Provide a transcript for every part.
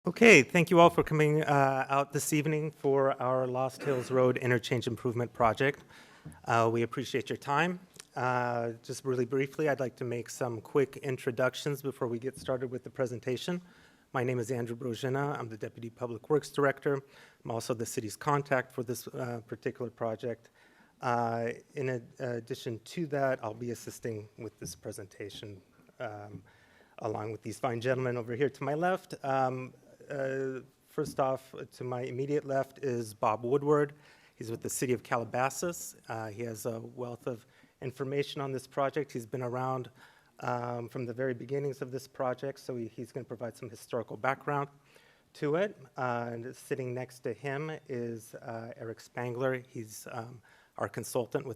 Okay, thank you all for coming out this evening for our Lost Hills Road Interchange Improvement Project. We appreciate your time. Just really briefly, I'd like to make some quick introductions before we get started with the presentation. My name is Andrew Brogina. I'm the Deputy Public Works Director. I'm also the city's contact for this particular project. In addition to that, I'll be assisting with this presentation along with these fine gentlemen over here to my left. First off, to my immediate left is Bob Woodward. He's with the city of Calabasas. He has a wealth of information on this project. He's been around from the very beginnings of this project, so he's going to provide some historical background to it. And sitting next to him is Eric Spangler. He's our consultant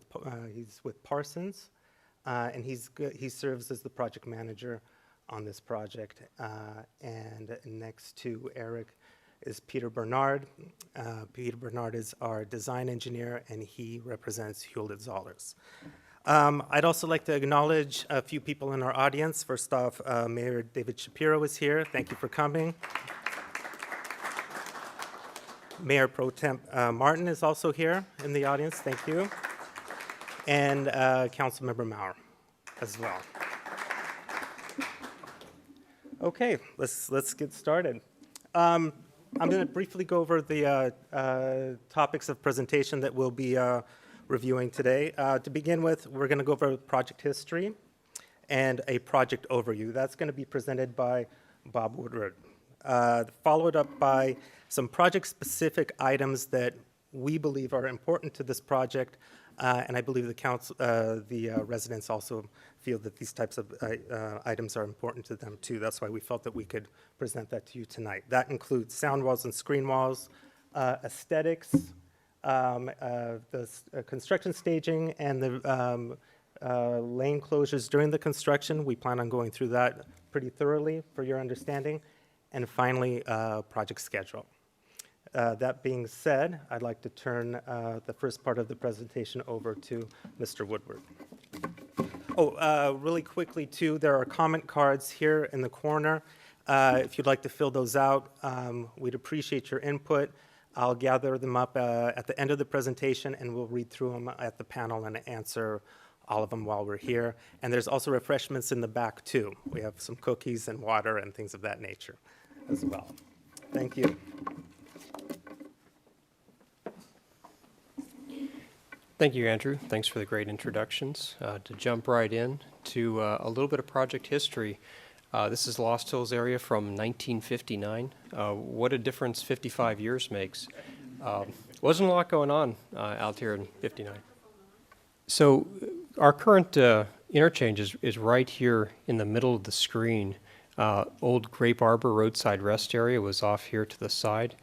he's with Parsons, and he serves as the project manager on this project. And next to Eric is Peter Bernard. Peter Bernard is our design engineer, and he represents Hewlett Zollers. I'd also like to acknowledge a few people in our audience. First off, Mayor David Shapiro is here. Thank you for coming. Mayor Pro Temp Martin is also here in the audience. Thank you. And Councilmember Maurer as well. Okay, let's get started. I'm going to briefly go over the topics of presentation that we'll be reviewing today. To begin with, we're going to go over project history and a project overview. That's going to be presented by Bob Woodward. Followed up by some project-specific items that we believe are important to this project, and I believe the council, the residents also feel that these types of items are important to them too. That's why we felt that we could present that to you tonight. That includes sound walls and screen walls, aesthetics, the construction staging, and the lane closures during the construction. We plan on going through that pretty thoroughly for your understanding. And finally, project schedule. That being said, I'd like to turn the first part of the presentation over to Mr. Woodward. Oh, really quickly too, there are comment cards here in the corner. If you'd like to fill those out, we'd appreciate your input. I'll gather them up at the end of the presentation, and we'll read through them at the panel and answer all of them while we're here. And there's also refreshments in the back too. We have some cookies and water and things of that nature as well. Thank you. Thank you, Andrew. Thanks for the great introductions. To jump right in to a little bit of project history. This is Lost Hills area from 1959. What a difference 55 years makes. Wasn't a lot going on out here in 59. So our current interchange is right here in the middle of the screen. Old Grape Arbor roadside rest area was off here to the side.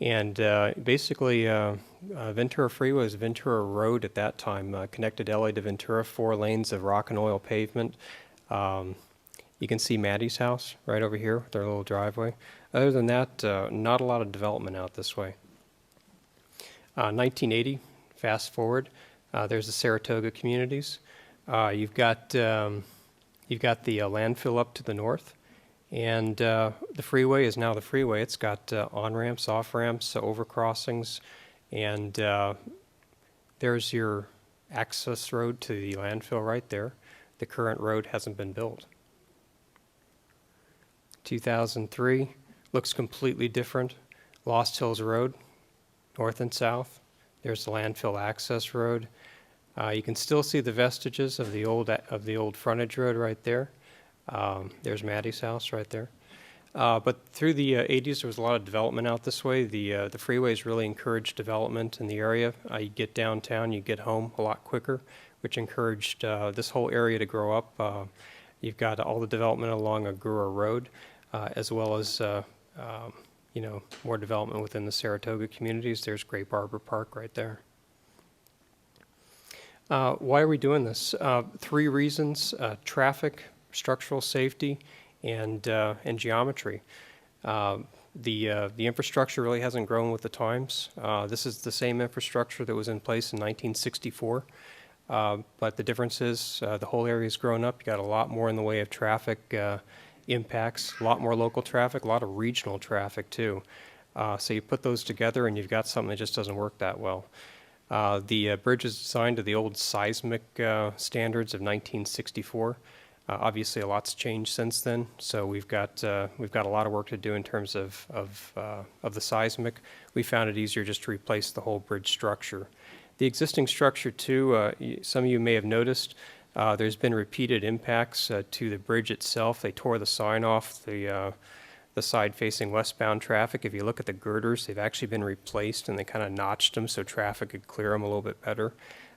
And basically, Ventura Freeway was Ventura Road at that time, connected LA to Ventura, 4 lanes of rock and oil pavement. You can see Maddie's house right over here, their little driveway. Other than that, not a lot of development out this way. 1980, fast forward, there's the Saratoga communities. You've got the landfill up to the north. And the freeway is now the freeway. It's got on-ramps, off-ramps, overcrossings, and there's your access road to the landfill right there. The current road hasn't been built. 2003 looks completely different. Lost Hills Road, north and south. There's the landfill access road. You can still see the vestiges of the old frontage road right there. There's Maddie's house right there. But through the 80s, there was a lot of development out this way. The freeways really encouraged development in the area. You get downtown, you get home a lot quicker, which encouraged this whole area to grow up. You've got all the development along Agoura Road, as well as more development within the Saratoga communities. There's Grape Arbor Park right there. Why are we doing this? 3 reasons: traffic, structural safety, and geometry. The infrastructure really hasn't grown with the times. This is the same infrastructure that was in place in 1964, but the difference is the whole area has grown up. You got a lot more in the way of traffic impacts, a lot more local traffic, a lot of regional traffic too. So you put those together and you've got something that just doesn't work that well. The bridge is designed to the old seismic standards of 1964. Obviously, a lot's changed since then, so we've got a lot of work to do in terms of the seismic. We found it easier just to replace the whole bridge structure. The existing structure, too, some of you may have noticed, there's been repeated impacts to the bridge itself. They tore the sign off the side facing westbound traffic. If you look at the girders, they've actually been replaced, and they kind of notched them so traffic could clear them a little bit better.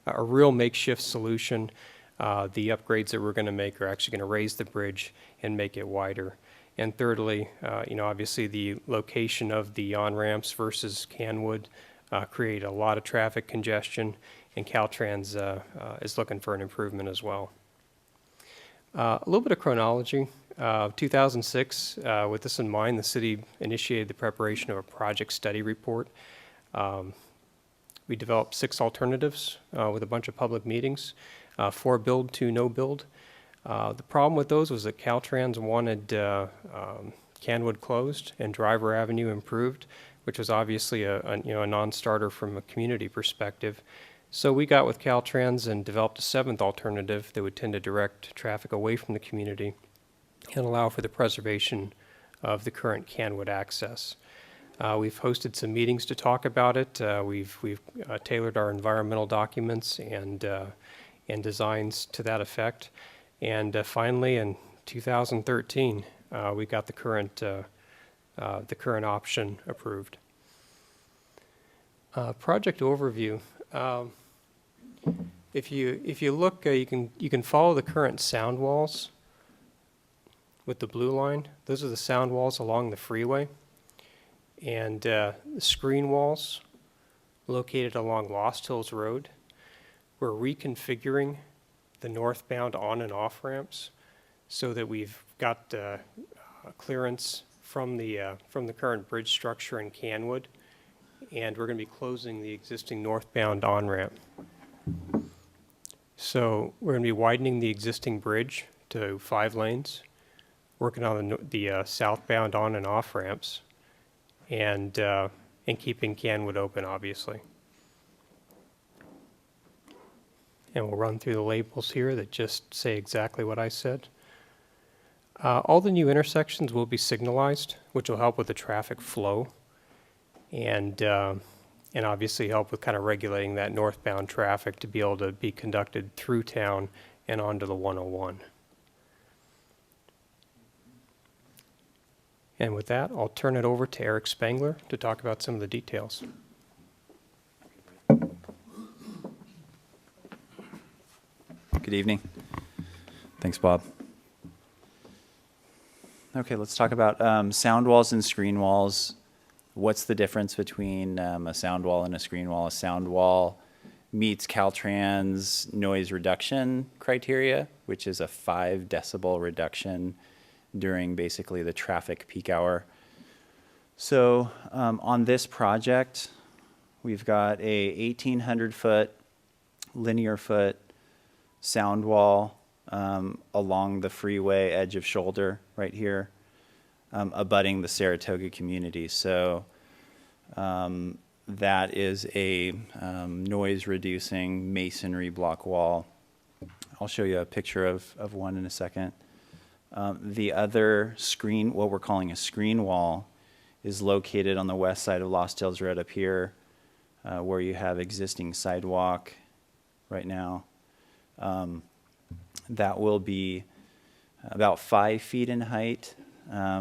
A real makeshift solution. The upgrades that we're going to make are actually going to raise the bridge and make it wider. And thirdly, obviously the location of the on-ramps versus Canwood create a lot of traffic congestion, and Caltrans is looking for an improvement as well. A little bit of chronology. 2006, with this in mind, the city initiated the preparation of a project study report. We developed 6 alternatives with a bunch of public meetings, 4 build, 2 no build. The problem with those was that Caltrans wanted Canwood closed and Driver Avenue improved, which was obviously a non-starter from a community perspective. So we got with Caltrans and developed a 7th alternative that would tend to direct traffic away from the community and allow for the preservation of the current Canwood access. We've hosted some meetings to talk about it. We've tailored our environmental documents and designs to that effect. And finally, in 2013, we got the current option approved. Project overview. If you look, you can follow the current sound walls with the blue line. Those are the sound walls along the freeway. And the screen walls located along Lost Hills Road. We're reconfiguring the northbound on and off ramps so that we've got clearance from the current bridge structure in Canwood, and we're going to be closing the existing northbound on ramp. So we're going to be widening the existing bridge to 5 lanes, working on the southbound on and off ramps, and keeping Canwood open, obviously. And we'll run through the labels here that just say exactly what I said. All the new intersections will be signalized, which will help with the traffic flow, and obviously help with kind of regulating that northbound traffic to be able to be conducted through town and onto the 101. And with that, I'll turn it over to Eric Spangler to talk about some of the details. Good evening. Thanks, Bob. Okay, let's talk about sound walls and screen walls. What's the difference between a sound wall and a screen wall? A sound wall meets Caltrans noise reduction criteria, which is a 5 decibel reduction during basically the traffic peak hour. So on this project, we've got a 1,800-foot linear foot sound wall along the freeway edge of shoulder right here, abutting the Saratoga community. So that is a noise-reducing masonry block wall. I'll show you a picture of one in a second. The other screen, what we're calling a screen wall, is located on the west side of Lost Hills Road up here, where you have existing sidewalk right now. That will be about 5 feet in height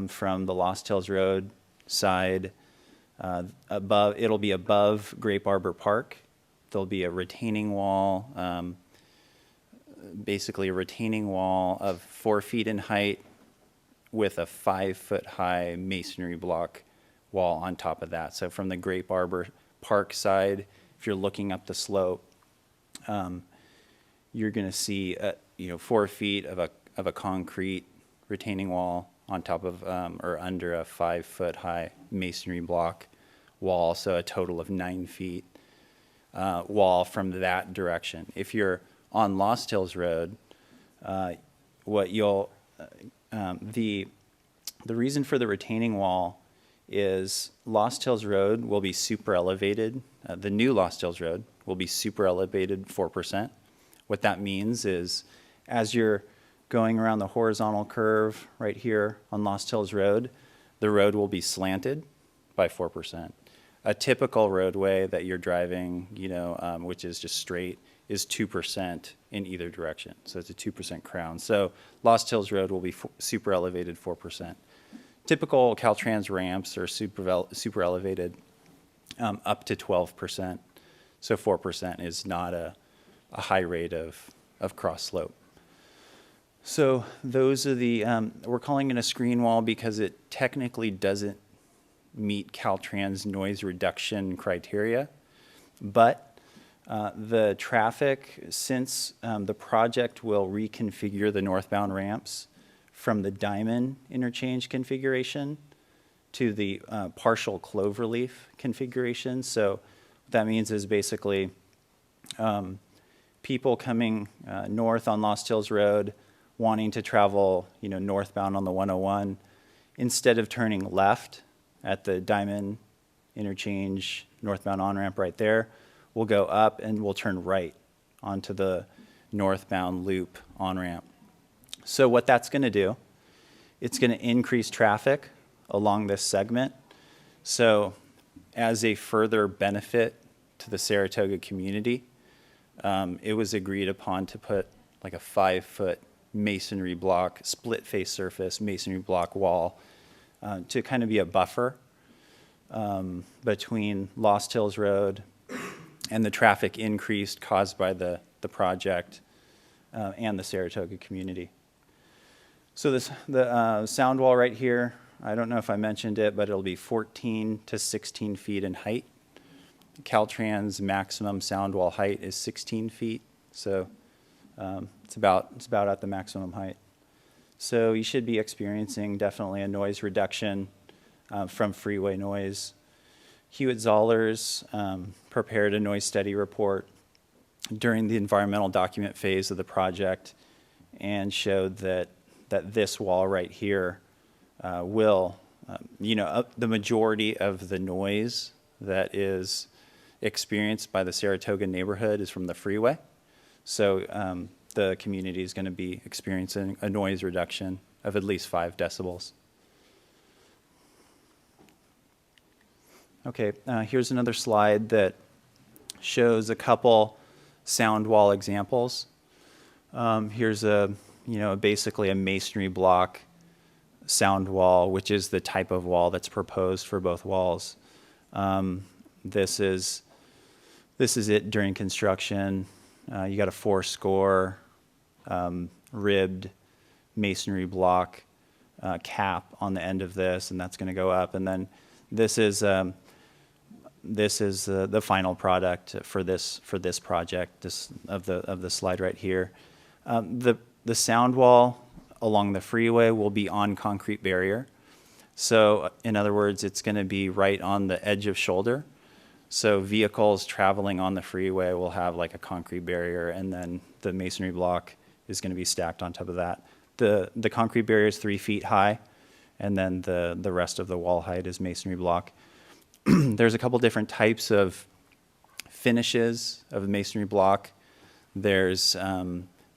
from the Lost Hills Road side. It'll be above Grape Arbor Park. There'll be a retaining wall, basically a retaining wall of 4 feet in height with a 5-foot high masonry block wall on top of that. So from the Grape Arbor Park side, if you're looking up the slope, you're going to see 4 feet of a concrete retaining wall on top of or under a 5-foot high masonry block wall, so a total of 9 feet wall from that direction. If you're on Lost Hills Road, The reason for the retaining wall is Lost Hills Road will be super elevated. The new Lost Hills Road will be super elevated 4%. What that means is as you're going around the horizontal curve right here on Lost Hills Road, the road will be slanted by 4%. A typical roadway that you're driving, which is just straight, is 2% in either direction. So it's a 2% crown. So Lost Hills Road will be super elevated 4%. Typical Caltrans ramps are super elevated up to 12%. So 4% is not a high rate of cross slope. So those are the, we're calling it a screen wall because it technically doesn't meet Caltrans noise reduction criteria. But the traffic, since the project will reconfigure the northbound ramps from the diamond interchange configuration to the partial cloverleaf configuration. So what that means is basically people coming north on Lost Hills Road wanting to travel, northbound on the 101, instead of turning left at the diamond interchange northbound on-ramp right there, we'll go up and we'll turn right onto the northbound loop on-ramp. So what that's going to do, it's going to increase traffic along this segment. So as a further benefit to the Saratoga community, it was agreed upon to put like a 5-foot masonry block, split face surface masonry block wall to kind of be a buffer between Lost Hills Road and the traffic increase caused by the project and the Saratoga community. So the sound wall right here, I don't know if I mentioned it, but it'll be 14 to 16 feet in height. Caltrans maximum sound wall height is 16 feet, so it's about at the maximum height. So you should be experiencing definitely a noise reduction from freeway noise. Hewitt-Zollers prepared a noise study report during the environmental document phase of the project and showed that this wall right here will, the majority of the noise that is experienced by the Saratoga neighborhood is from the freeway. So the community is going to be experiencing a noise reduction of at least 5 decibels. Okay, here's another slide that shows a couple sound wall examples. Here's basically a masonry block sound wall, which is the type of wall that's proposed for both walls. This is it during construction. You got a 4-score ribbed masonry block cap on the end of this, and that's going to go up. And then this is the final product for this project of the slide right here. The sound wall along the freeway will be on concrete barrier. So in other words, it's going to be right on the edge of shoulder. So vehicles traveling on the freeway will have like a concrete barrier, and then the masonry block is going to be stacked on top of that. The concrete barrier is 3 feet high, and then the rest of the wall height is masonry block. There's a couple different types of finishes of the masonry block. There's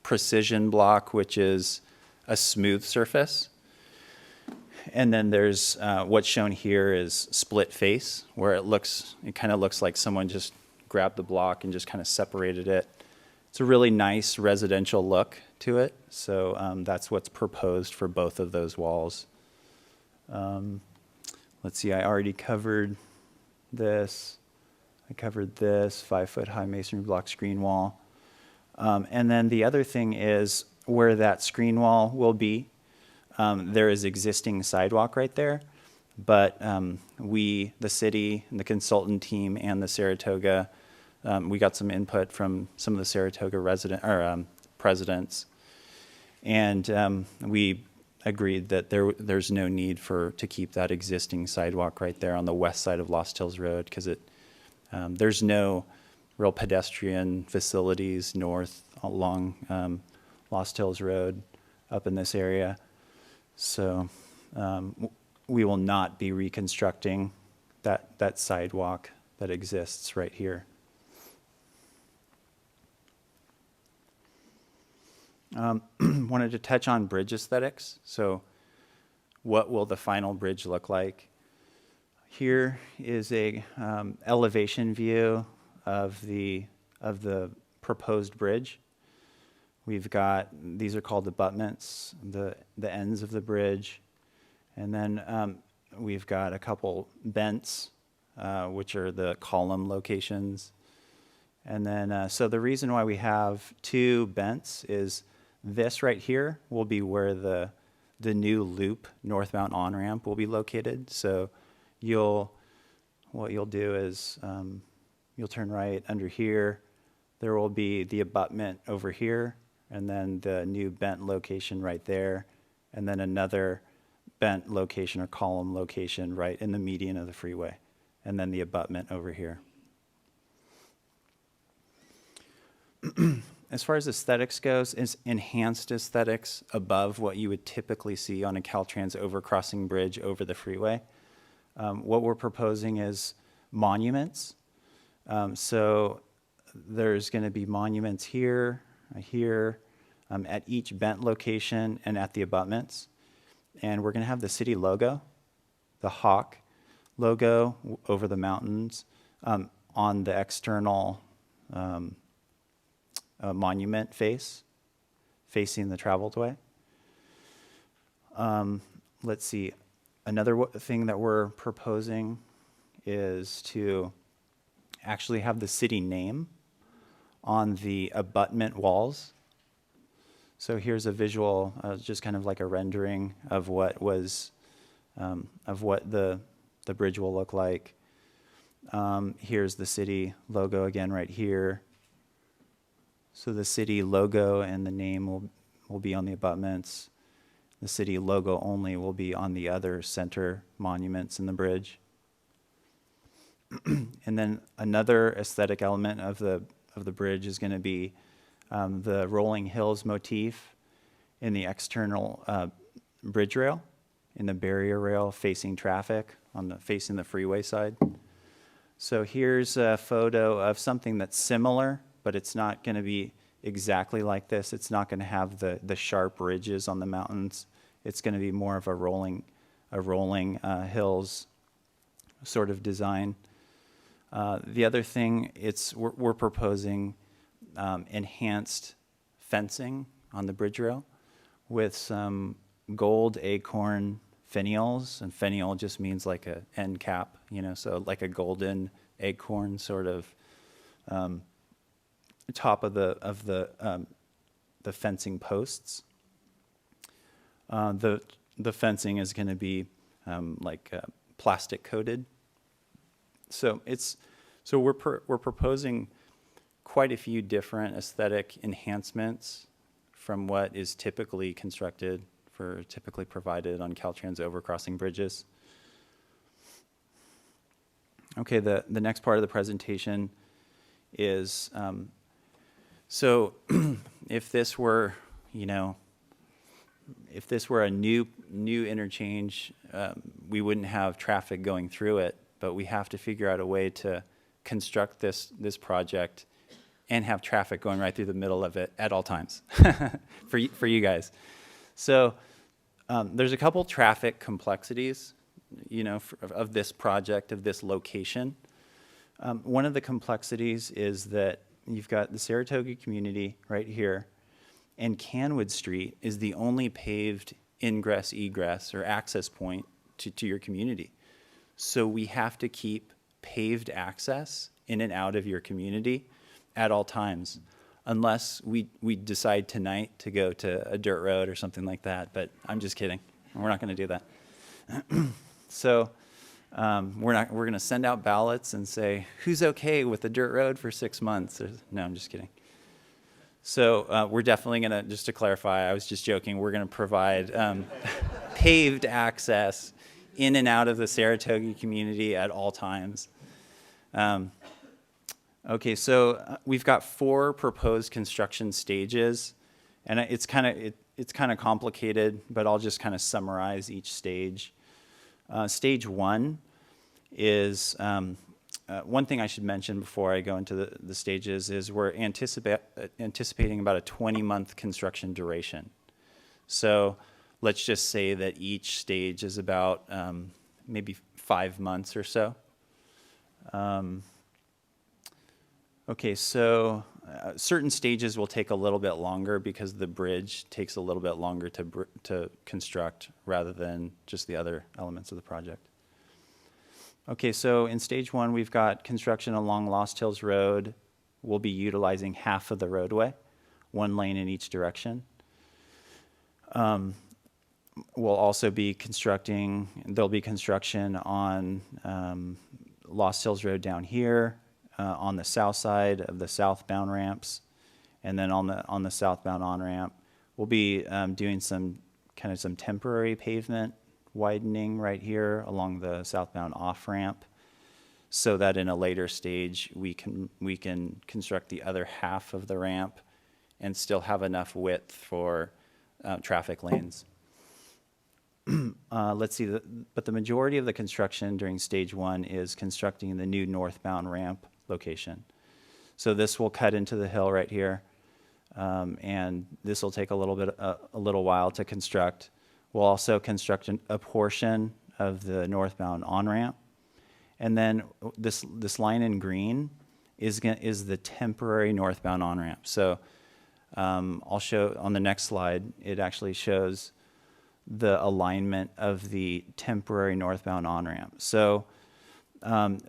precision block, which is a smooth surface. And then there's what's shown here is split face, where it kind of looks like someone just grabbed the block and just kind of separated it. It's a really nice residential look to it. So that's what's proposed for both of those walls. Let's see, I already covered this. I covered this 5-foot high masonry block screen wall. And then the other thing is where that screen wall will be. There is existing sidewalk right there, but we, the city, and the consultant team, and the Saratoga, we got some input from some of the Saratoga presidents, and we agreed that there's no need to keep that existing sidewalk right there on the west side of Lost Hills Road, because there's no real pedestrian facilities north along Lost Hills Road up in this area. So we will not be reconstructing that sidewalk that exists right here. Wanted to touch on bridge aesthetics. So what will the final bridge look like? Here is a elevation view of the proposed bridge. We've got, these are called abutments, the ends of the bridge. And then we've got a couple bents, which are the column locations. And then, so the reason why we have two bents is this right here will be where the new loop northbound on-ramp will be located. So what you'll do is you'll turn right under here. There will be the abutment over here, and then the new bent location right there, and then another bent location or column location right in the median of the freeway, and then the abutment over here. As far as aesthetics goes, is enhanced aesthetics above what you would typically see on a Caltrans overcrossing bridge over the freeway. What we're proposing is monuments. So there's going to be monuments here, here, at each bent location and at the abutments. And we're going to have the city logo, the hawk logo over the mountains on the external monument facing the traveled way. Let's see. Another thing that we're proposing is to actually have the city name on the abutment walls. So here's a visual, just kind of like a rendering of what was, of what the bridge will look like. Here's the city logo again right here. So the city logo and the name will be on the abutments. The city logo only will be on the other center monuments in the bridge. And then another aesthetic element of the bridge is going to be the rolling hills motif in the external bridge rail, in the barrier rail facing traffic facing the freeway side. So here's a photo of something that's similar, but it's not going to be exactly like this. It's not going to have the sharp ridges on the mountains. It's going to be more of a rolling hills sort of design. The other thing, we're proposing enhanced fencing on the bridge rail with some gold acorn finials, and finial just means like a end cap, so like a golden acorn sort of top of the fencing posts. The fencing is going to be plastic coated. So we're proposing quite a few different aesthetic enhancements from what is typically typically provided on Caltrans overcrossing bridges. Okay, the next part of the presentation is, so if this were, if this were a new interchange, we wouldn't have traffic going through it, but we have to figure out a way to construct this project and have traffic going right through the middle of it at all times for you guys. So there's a couple traffic complexities, of this project, of this location. One of the complexities is that you've got the Saratoga community right here, and Canwood Street is the only paved ingress, egress, or access point to your community. So we have to keep paved access in and out of your community at all times, unless we decide tonight to go to a dirt road or something like that. But I'm just kidding. We're not going to do that. So we're going to send out ballots and say, who's okay with the dirt road for 6 months? No, I'm just kidding. So we're definitely going to, just to clarify, I was just joking, we're going to provide paved access in and out of the Saratoga community at all times. Okay, so we've got 4 proposed construction stages, and it's kind of, it's kind of complicated, but I'll just kind of summarize each stage. Stage 1 is, one thing I should mention before I go into the stages is we're anticipating about a 20-month construction duration. So let's just say that each stage is about maybe 5 months or so. Okay, so certain stages will take a little bit longer because the bridge takes a little bit longer to construct rather than just the other elements of the project. Okay, so in stage 1, we've got construction along Lost Hills Road. We'll be utilizing half of the roadway, 1 lane in each direction. We'll also be constructing, there'll be construction on Lost Hills Road down here, on the south side of the southbound ramps, and then on the southbound on-ramp. We'll be doing some temporary pavement widening right here along the southbound off-ramp, so that in a later stage we can construct the other half of the ramp and still have enough width for traffic lanes. Let's see, but the majority of the construction during stage 1 is constructing the new northbound ramp location. So this will cut into the hill right here, and this will take a little while to construct. We'll also construct a portion of the northbound on-ramp, and then this line in green is the temporary northbound on-ramp. So I'll show on the next slide. It actually shows the alignment of the temporary northbound on-ramp. So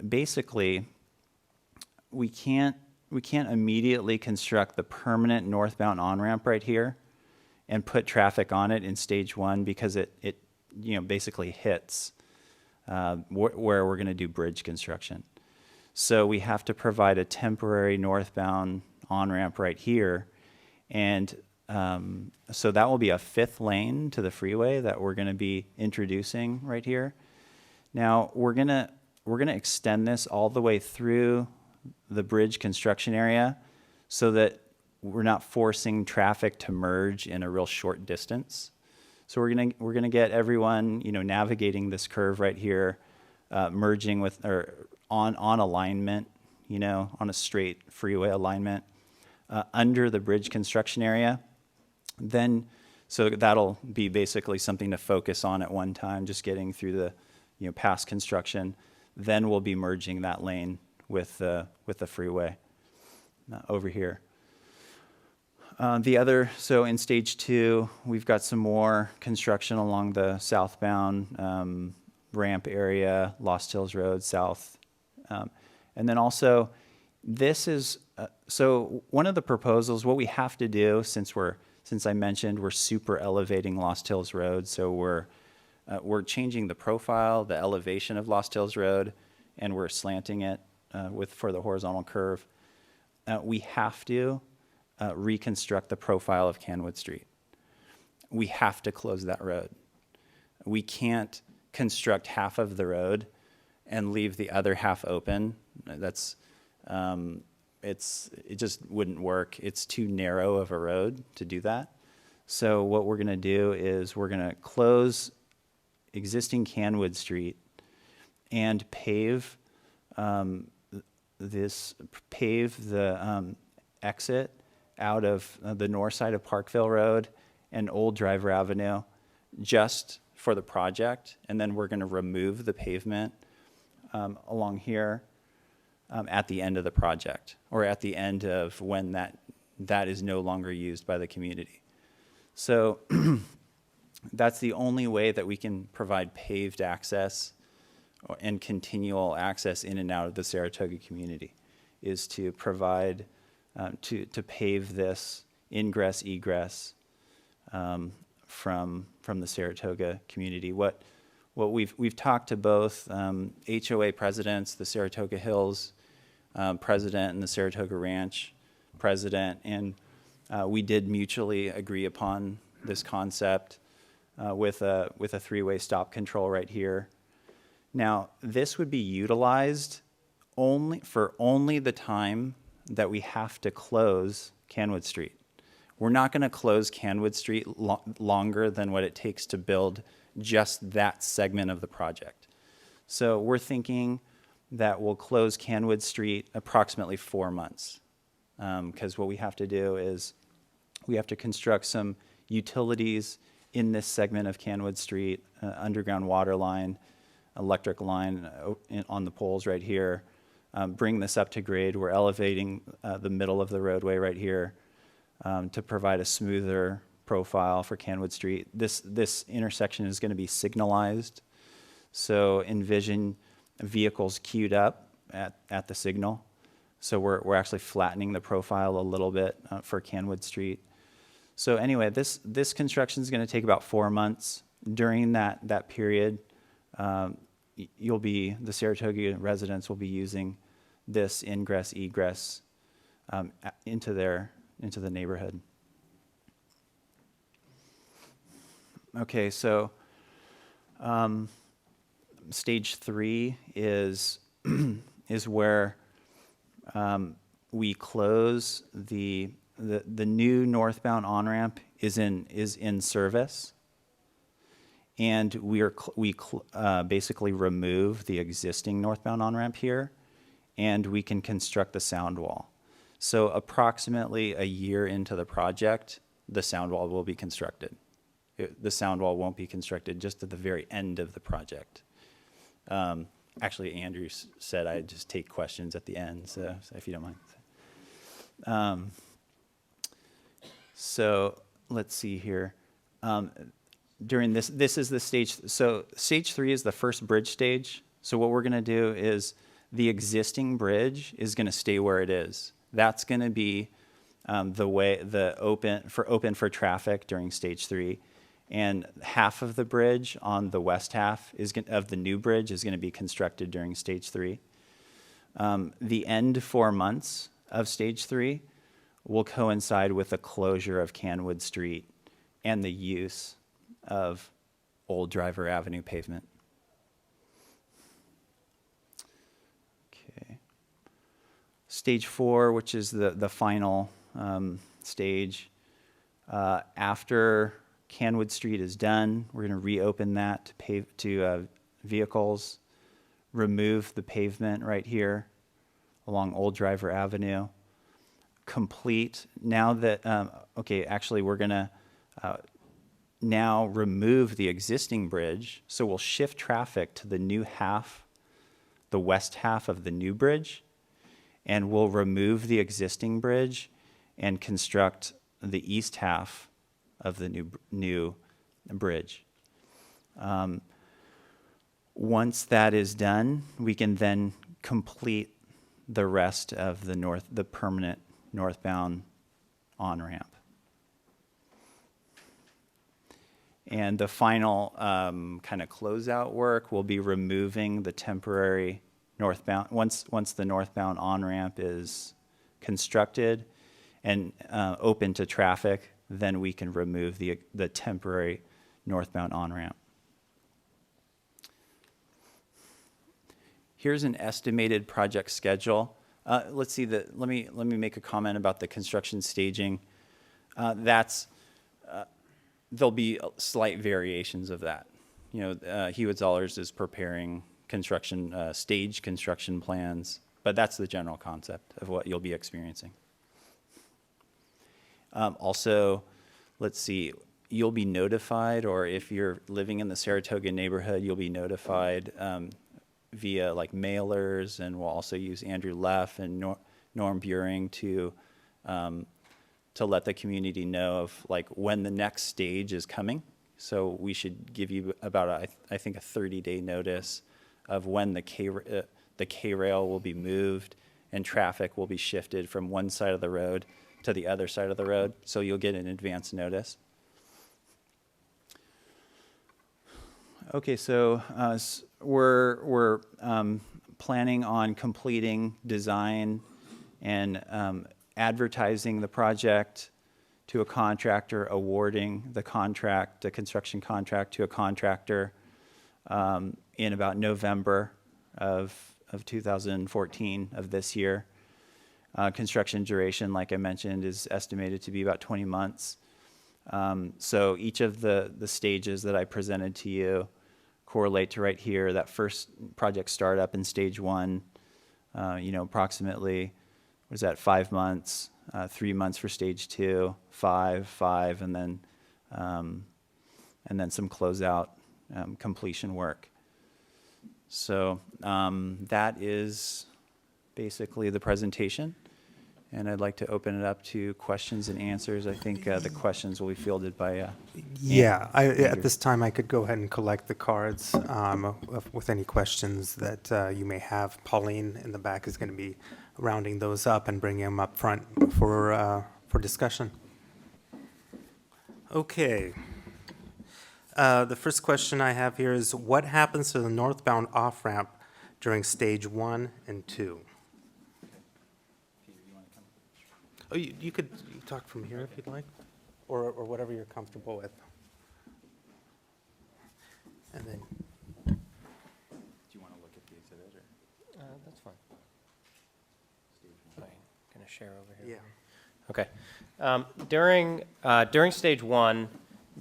basically, we can't immediately construct the permanent northbound on-ramp right here and put traffic on it in stage 1 because it basically hits where we're going to do bridge construction. So we have to provide a temporary northbound on-ramp right here, and so that will be a 5th lane to the freeway that we're going to be introducing right here. Now we're going to extend this all the way through the bridge construction area so that we're not forcing traffic to merge in a real short distance. So we're gonna get everyone navigating this curve right here, merging with or on alignment, on a straight freeway alignment under the bridge construction area. Then, so that'll be basically something to focus on at one time, just getting through the past construction. Then we'll be merging that lane with the freeway over here. So in stage 2, we've got some more construction along the southbound ramp area, Lost Hills Road south. And then also, this is, so one of the proposals, what we have to do, since I mentioned we're super elevating Lost Hills Road, so we're changing the profile, the elevation of Lost Hills Road, and we're slanting it for the horizontal curve. We have to reconstruct the profile of Canwood Street. We have to close that road. We can't construct half of the road and leave the other half open. That's it just wouldn't work. It's too narrow of a road to do that. So what we're going to do is we're going to close existing Canwood Street and pave the exit out of the north side of Parkville Road and Old Driver Avenue just for the project. And then we're going to remove the pavement along here at the end of the project, or at the end of when that is no longer used by the community. So that's the only way that we can provide paved access and continual access in and out of the Saratoga community, is to provide to pave this ingress egress from the Saratoga community. What we've talked to both HOA presidents, the Saratoga Hills president and the Saratoga Ranch president, and we did mutually agree upon this concept with a 3-way stop control right here. Now, this would be utilized only the time that we have to close Canwood Street. we're not going to close Canwood Street longer than what it takes to build just that segment of the project. So we're thinking that we'll close Canwood Street approximately 4 months, because what we have to do is we have to construct some utilities in this segment of Canwood Street, underground water line, electric line on the poles right here, bring this up to grade. We're elevating the middle of the roadway right here to provide a smoother profile for Canwood Street. This intersection is going to be signalized, so envision vehicles queued up at the signal. So we're actually flattening the profile a little bit for Canwood Street. So anyway, this construction is going to take about 4 months. During that period, the Saratoga residents will be using this ingress egress into the neighborhood. Okay, so stage 3 is where we close the new northbound on-ramp is in service, and we basically remove the existing northbound on-ramp here, and we can construct the sound wall. So approximately a year into the project, the sound wall will be constructed. The sound wall won't be constructed just at the very end of the project. Actually, Andrew said I'd just take questions at the end, so if you don't mind. So let's see here. During this is the stage. So stage 3 is the first bridge stage. So what we're going to do is the existing bridge is going to stay where it is. That's going to be open for traffic during stage 3. And half of the bridge on the west half of the new bridge is going to be constructed during stage 3. The end 4 months of stage 3 will coincide with the closure of Canwood Street and the use of Old Driver Avenue pavement. Okay. Stage 4, which is the final stage, after Canwood Street is done, we're going to reopen that to vehicles, remove the pavement right here along Old Driver Avenue, complete, now that, actually we're going to now remove the existing bridge, so we'll shift traffic to the new half, the west half of the new bridge, and we'll remove the existing bridge and construct the east half of the new bridge. Once that is done, we can then complete the rest of the permanent northbound on-ramp. And the final kind of closeout work will be removing the temporary northbound. Once the northbound on-ramp is constructed and open to traffic, then we can remove the temporary northbound on-ramp. Here's an estimated project schedule. Let's see. Let me make a comment about the construction staging. There'll be slight variations of that. Hewitt-Zollars is preparing stage construction plans, but that's the general concept of what you'll be experiencing. Also, let's see, you'll be notified, or if you're living in the Saratoga neighborhood, you'll be notified via like mailers, and we'll also use Andrew Leff and Norm Buring to let the community know of like when the next stage is coming. So we should give you about I think a 30-day notice of when the K-rail will be moved and traffic will be shifted from one side of the road to the other side of the road. So you'll get an advance notice. Okay, so we're planning on completing design and advertising the project to a contractor, awarding the construction contract to a contractor in about November of 2014 of this year. Construction duration, like I mentioned, is estimated to be about 20 months. So each of the stages that I presented to you correlate to right here. That first project startup in stage 1, approximately, was that 5 months, 3 months for stage 2, 5, and then some closeout completion work. So that is basically the presentation. And I'd like to open it up to questions and answers. I think the questions will be fielded by Yeah, Andrew. at this time, I could go ahead and collect the cards with any questions that you may have. Pauline in the back is going to be rounding those up and bringing them up front for discussion. Okay. The first question I have here is, what happens to the northbound off-ramp during stage 1 and 2? Oh, you could talk from here if you'd like, or whatever you're comfortable with. And then, Do you want to look at the exhibit? Or? That's fine. I'm going to share over here. yeah. Okay. During stage 1,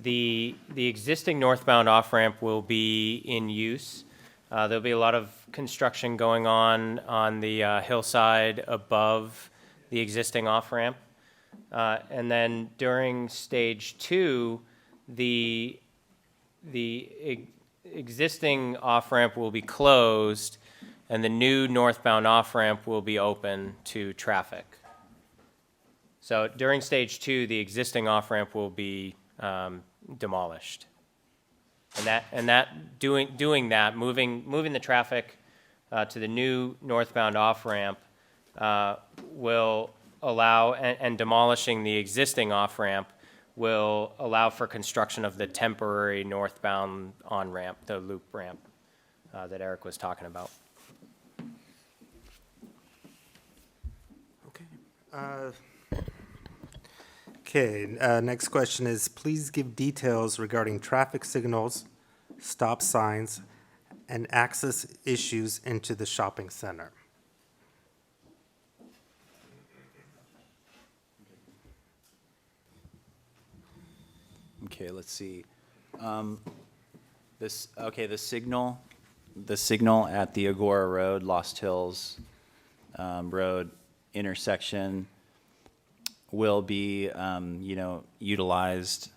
the existing northbound off-ramp will be in use. There'll be a lot of construction going on the hillside above the existing off-ramp. And then during stage 2, the existing off-ramp will be closed, and the new northbound off-ramp will be open to traffic. So during stage 2, the existing off-ramp will be demolished. And that doing that, moving the traffic to the new northbound off-ramp will allow, and demolishing the existing off-ramp will allow for construction of the temporary northbound on-ramp, the loop ramp that Eric was talking about. Okay. Next question is, please give details regarding traffic signals, stop signs, and access issues into the shopping center. Okay, let's see. The signal at the Agora Road, Lost Hills Road intersection will be, utilized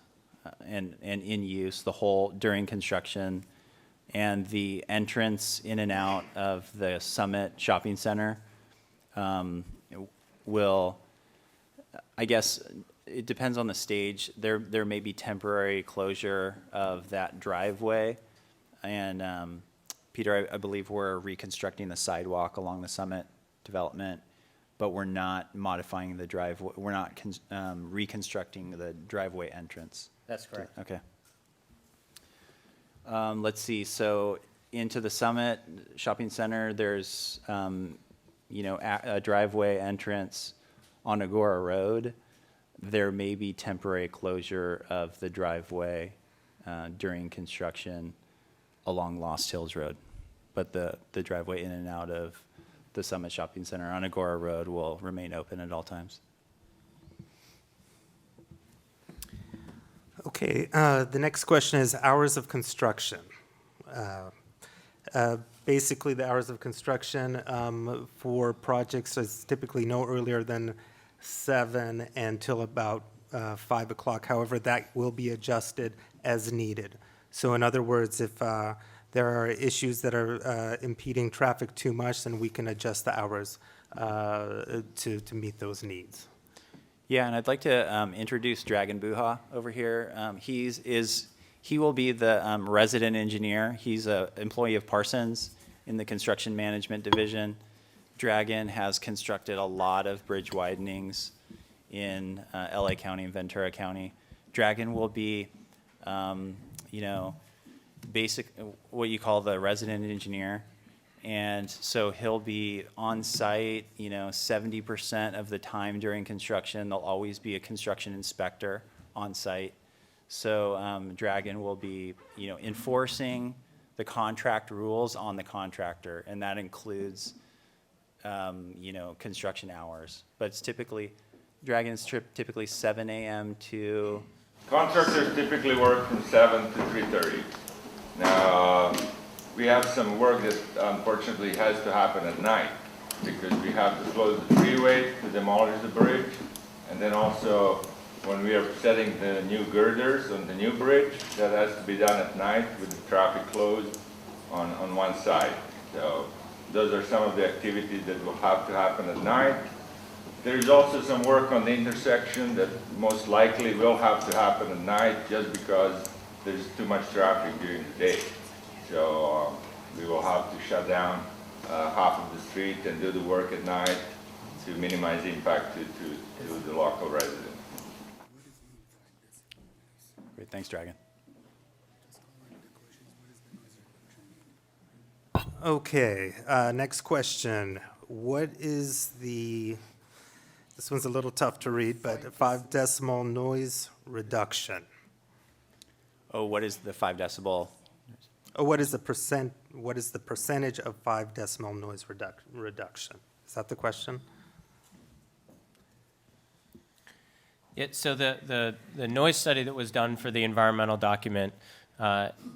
and in use during construction. And the entrance in and out of the Summit Shopping Center will, I guess, it depends on the stage. There may be temporary closure of that driveway. And Peter, I believe we're reconstructing the sidewalk along the Summit development, but we're not modifying the driveway. We're not reconstructing the driveway entrance. That's correct. Okay. Let's see. So into the Summit Shopping Center, there's a driveway entrance on Agora Road. There may be temporary closure of the driveway during construction along Lost Hills Road, but the driveway in and out of the Summit Shopping Center on Agora Road will remain open at all times. Okay, the next question is hours of construction. Basically, the hours of construction for projects is typically no earlier than 7 until about 5 o'clock. However, that will be adjusted as needed. So in other words, if there are issues that are impeding traffic too much, then we can adjust the hours to meet those needs. Yeah, and I'd like to introduce Dragan Buha over here. He will be the resident engineer. He's an employee of Parsons in the construction management division. Dragan has constructed a lot of bridge widenings in LA County and Ventura County. Dragan will be, basic, what you call the resident engineer. And so he'll be on site, 70% of the time during construction. There'll always be a construction inspector on site. So Dragan will be, enforcing the contract rules on the contractor, and that includes construction hours. But it's typically, Dragon's Trip typically 7 a.m. to, Contractors typically work from 7 to 3:30. Now, we have some work that unfortunately has to happen at night because we have to close the freeway to demolish the bridge. And then also, when we are setting the new girders on the new bridge, that has to be done at night with the traffic closed on one side. So those are some of the activities that will have to happen at night. There's also some work on the intersection that most likely will have to happen at night just because there's too much traffic during the day. So we will have to shut down half of the street and do the work at night to minimize impact to the local residents. great, thanks, Dragon. Okay, next question. What is this one's a little tough to read, but 5 decibel noise reduction. Oh, what is the 5 decibel? Oh, what is the percentage of 5 decibel noise reduction? Is that the question? So the noise study that was done for the environmental document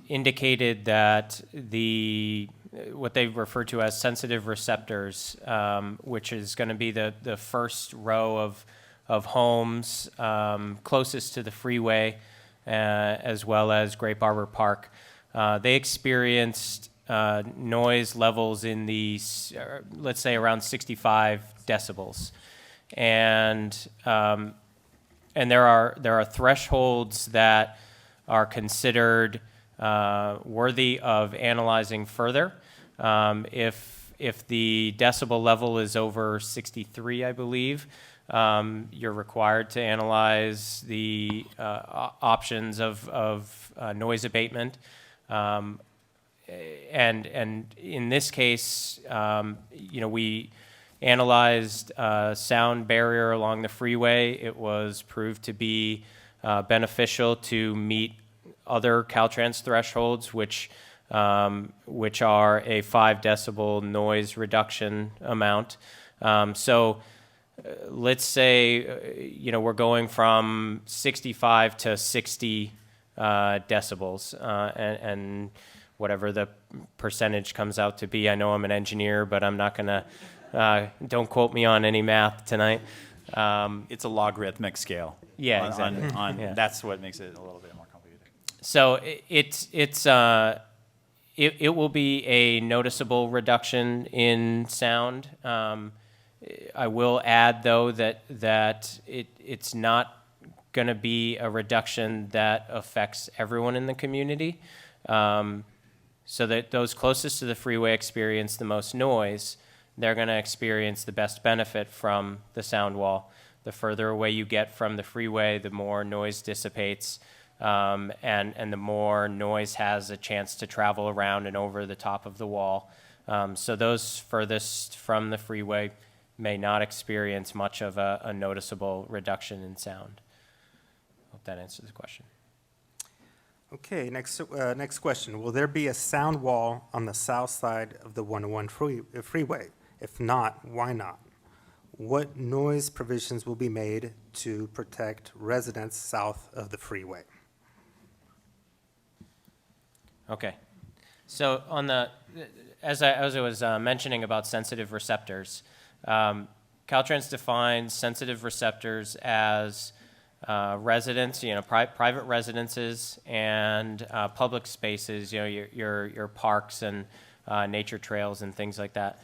indicated that what they refer to as sensitive receptors, which is going to be the first row of homes closest to the freeway, as well as Grape Arbor Park. They experienced noise levels in the, let's say, around 65 decibels, and there are thresholds that are considered worthy of analyzing further. If the decibel level is over 63, I believe, you're required to analyze the options of noise abatement. And in this case, we analyzed sound barrier along the freeway. It was proved to be beneficial to meet other Caltrans thresholds, which are a 5 decibel noise reduction amount. So let's say, we're going from 65 to 60 decibels, and whatever the percentage comes out to be. I know I'm an engineer, but I'm not going to, don't quote me on any math tonight. It's a logarithmic scale. Yeah, exactly. Yeah. That's what makes it a little bit more complicated. So it will be a noticeable reduction in sound. I will add, though, that it's not going to be a reduction that affects everyone in the community. So that those closest to the freeway experience the most noise, they're going to experience the best benefit from the sound wall. The further away you get from the freeway, the more noise dissipates, and the more noise has a chance to travel around and over the top of the wall. So those furthest from the freeway may not experience much of a noticeable reduction in sound. Hope that answers the question. Okay, next question. Will there be a sound wall on the south side of the 101 freeway? If not, why not? What noise provisions will be made to protect residents south of the freeway? Okay. So as I was mentioning about sensitive receptors, Caltrans defines sensitive receptors as residents, private residences and public spaces, your parks and nature trails and things like that.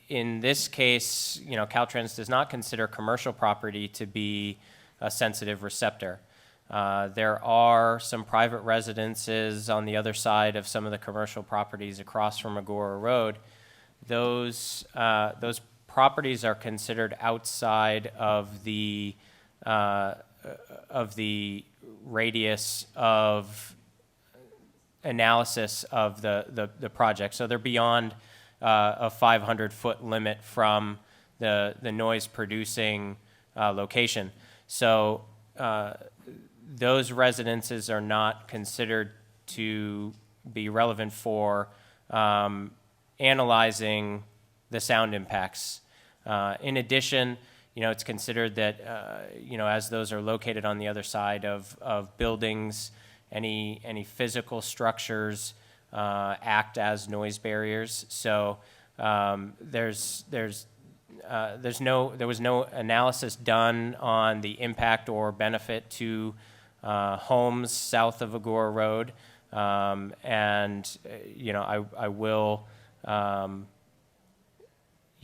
In this case, Caltrans does not consider commercial property to be a sensitive receptor. There are some private residences on the other side of some of the commercial properties across from Agora Road. Those properties are considered outside of the radius of analysis of the project. So they're beyond a 500-foot limit from the noise-producing location. So those residences are not considered to be relevant for analyzing the sound impacts. In addition, it's considered that, as those are located on the other side of buildings, any physical structures act as noise barriers. So there was no analysis done on the impact or benefit to homes south of Agora Road, and I will.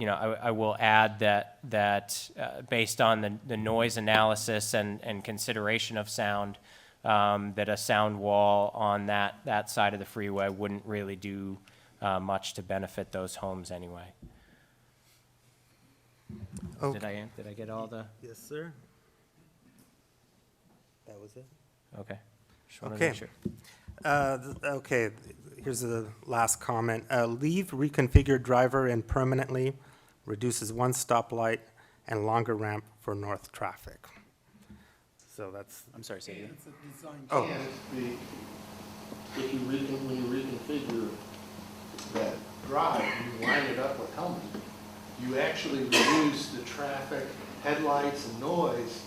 I will add that based on the noise analysis and consideration of sound, that a sound wall on that side of the freeway wouldn't really do much to benefit those homes anyway. Okay. Did I get all the? Yes, sir. That was it? Okay. Just wanted to Okay. make sure. Okay, here's the last comment. Leave reconfigured driver in permanently, reduces one stoplight and longer ramp for north traffic. So that's, I'm sorry, say again. It's a design. Oh. And when you reconfigure that drive, you line it up with Hellman, you actually reduce the traffic, headlights, and noise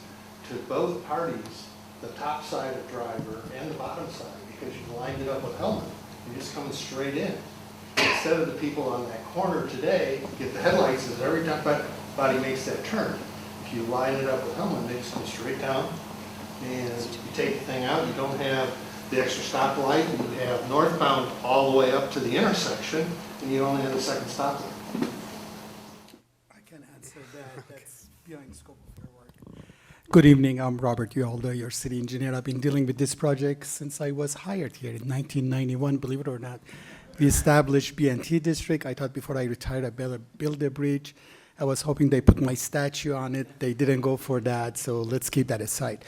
to both parties, the top side of driver and the bottom side, because you lined it up with Hellman. You're just coming straight in. Instead of the people on that corner today get the headlights as every time body makes that turn. If you line it up with Hellman, they just come straight down, and you take the thing out, you don't have the extra stoplight, you have northbound all the way up to the intersection, and you only have the second stoplight. I can answer that. That's beyond scope of your work. Good evening. I'm Robert Ualdo, your city engineer. I've been dealing with this project since I was hired here in 1991, believe it or not. We established B&T district. I thought before I retired, I'd better build a bridge. I was hoping they put my statue on it. They didn't go for that, so let's keep that aside.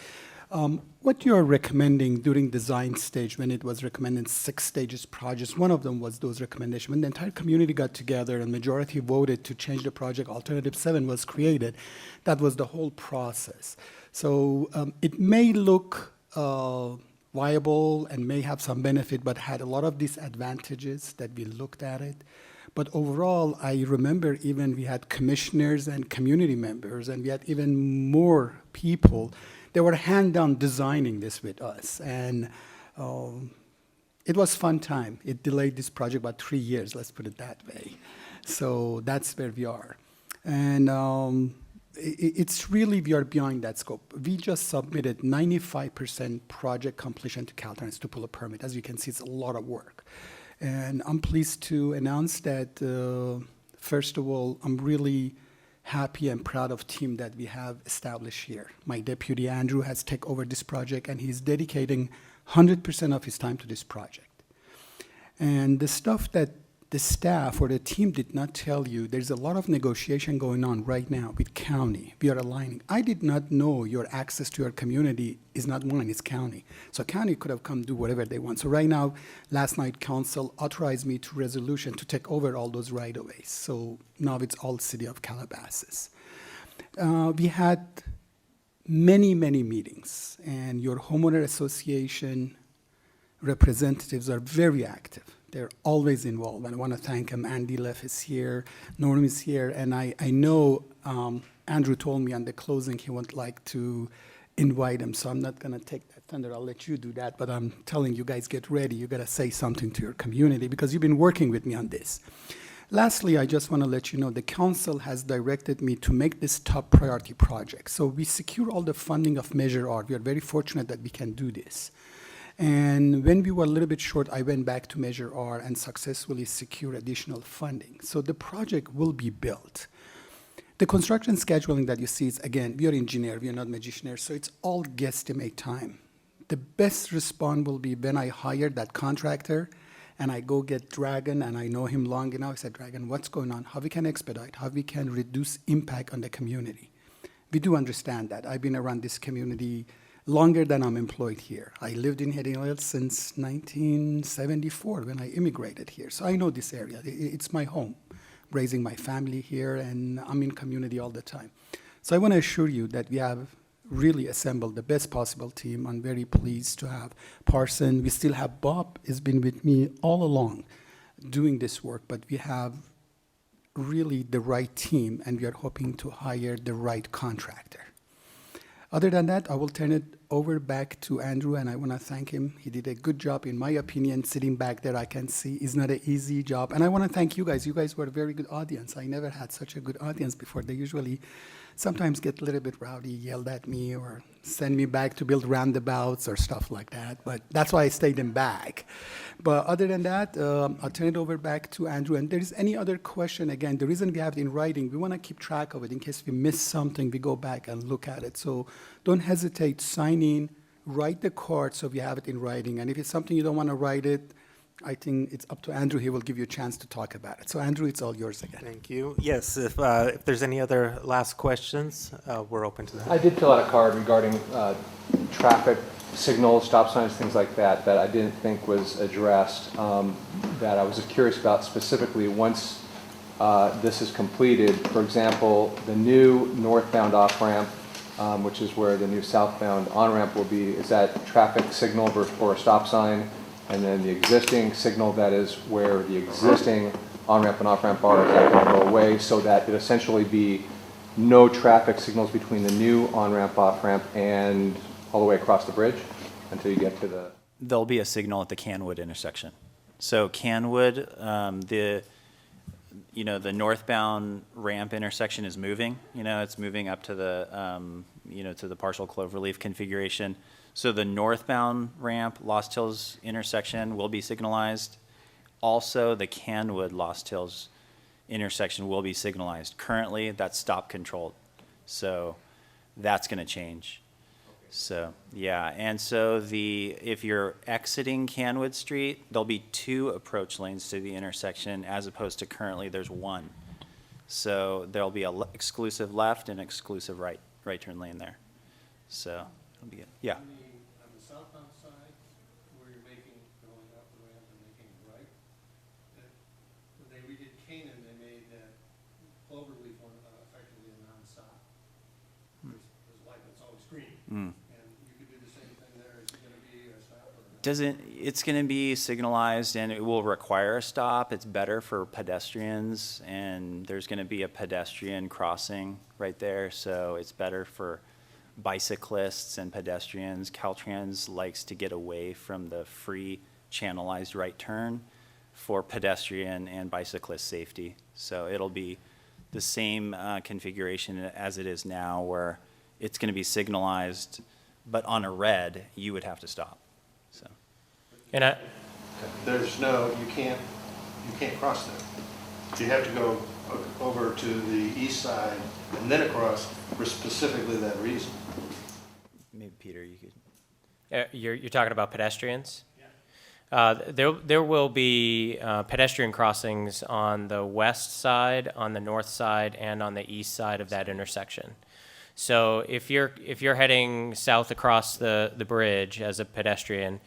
What you're recommending during design stage, when it was recommended 6 stages projects, one of them was those recommendations. When the entire community got together and majority voted to change the project, Alternative 7 was created. That was the whole process. So it may look viable and may have some benefit, but had a lot of disadvantages that we looked at it. But overall, I remember even we had commissioners and community members, and we had even more people. They were hand-on designing this with us, and it was fun time. It delayed this project about 3 years, let's put it that way. So that's where we are. And it's really, we are beyond that scope. We just submitted 95% project completion to Caltrans to pull a permit. As you can see, it's a lot of work. And I'm pleased to announce that, first of all, I'm really happy and proud of team that we have established here. My deputy, Andrew, has taken over this project, and he's dedicating 100% of his time to this project. And the stuff that the staff or the team did not tell you, there's a lot of negotiation going on right now with county. We are aligning. I did not know your access to your community is not mine, it's county. So county could have come do whatever they want. So right now, last night, council authorized me to resolution to take over all those right-of-ways. So now it's all city of Calabasas. We had many, many meetings, and your homeowner association representatives are very active. They're always involved. And I want to thank them. Andy Leff is here, Norm is here, and I know Andrew told me on the closing he would like to invite him, so I'm not going to take that thunder. I'll let you do that, but I'm telling you guys, get ready. You got to say something to your community because you've been working with me on this. Lastly, I just want to let you know the council has directed me to make this top priority project. So we secure all the funding of Measure R. We are very fortunate that we can do this. And when we were a little bit short, I went back to Measure R and successfully secured additional funding. So the project will be built. The construction scheduling that you see is, again, we are engineers, we are not magicians, so it's all guesstimate time. The best response will be when I hire that contractor and I go get Dragon, and I know him long enough. I said, Dragon, what's going on? How we can expedite? How we can reduce impact on the community? We do understand that. I've been around this community longer than I'm employed here. I lived in Heading Oil since 1974 when I immigrated here. So I know this area. It's my home, raising my family here, and I'm in community all the time. So I want to assure you that we have really assembled the best possible team. I'm very pleased to have Parson. We still have Bob has been with me all along doing this work, but we have really the right team, and we are hoping to hire the right contractor. Other than that, I will turn it over back to Andrew, and I want to thank him. He did a good job, in my opinion. Sitting back there, I can see it's not an easy job. And I want to thank you guys. You guys were a very good audience. I never had such a good audience before. They usually sometimes get a little bit rowdy, yelled at me, or send me back to build roundabouts or stuff like that. But that's why I stayed in back. But other than that, I'll turn it over back to Andrew. And there is any other question, again, the reason we have it in writing, we want to keep track of it in case we miss something, we go back and look at it. So don't hesitate, sign in, write the card so we have it in writing. And if it's something you don't want to write it, I think it's up to Andrew. He will give you a chance to talk about it. So Andrew, it's all yours again. Thank you. Yes, if there's any other last questions, we're open to that. I did fill out a card regarding traffic signals, stop signs, things like that, that I didn't think was addressed, that I was curious about specifically once this is completed. For example, the new northbound off-ramp, which is where the new southbound on-ramp will be, is that traffic signal for a stop sign? And then the existing signal, that is where the existing on-ramp and off-ramp are, is that going to go away so that it essentially be no traffic signals between the new on-ramp, off-ramp, and all the way across the bridge until you get to the... There'll be a signal at the Canwood intersection. So Canwood, the northbound ramp intersection is moving. It's moving up to the, to the partial cloverleaf configuration. So the northbound ramp, Lost Hills intersection will be signalized. Also, the Canwood Lost Hills intersection will be signalized. Currently, that's stop controlled. So that's going to change. So, yeah. And so if you're exiting Canwood Street, there'll be 2 approach lanes to the intersection as opposed to currently there's 1. So there'll be an exclusive left and exclusive right turn lane there. So it'll be good. Yeah. On the southbound side, where you're going up the ramp and making a right, when they redid Canaan, they made that cloverleaf one effectively a non-stop. There's light, it's always green. And you could do the same thing there. Is it going to be a stop or not? It's going to be signalized and it will require a stop. It's better for pedestrians, and there's going to be a pedestrian crossing right there, so it's better for bicyclists and pedestrians. Caltrans likes to get away from the free channelized right turn for pedestrian and bicyclist safety. So it'll be the same configuration as it is now, where it's going to be signalized, but on a red, you would have to stop. So. And There's you can't cross there. You have to go over to the east side and then across for specifically that reason. Maybe Peter, you could. you're talking about pedestrians? There will be pedestrian crossings on the west side, on the north side, and on the east side of that intersection. So if you're heading south across the bridge as a pedestrian,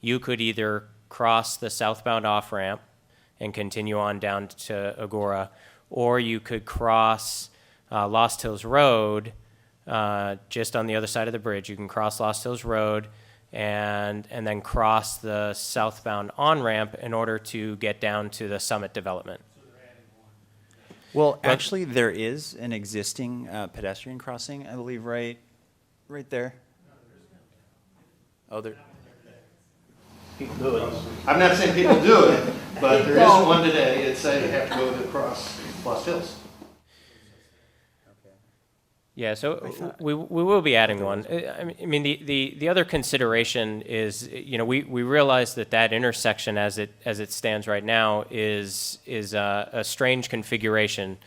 you could either cross the southbound off-ramp and continue on down to Agora, or you could cross Lost Hills Road just on the other side of the bridge. You can cross Lost Hills Road and then cross the southbound on-ramp in order to get down to the Summit development. Well, actually, there is an existing pedestrian crossing, I believe, right there. Oh, there. People do it. I'm not saying people do it, but there is one today. It said you have to go across Lost Hills. Yeah, so we will be adding one. I mean, the other consideration is, we realize that intersection as it stands right now is a strange configuration,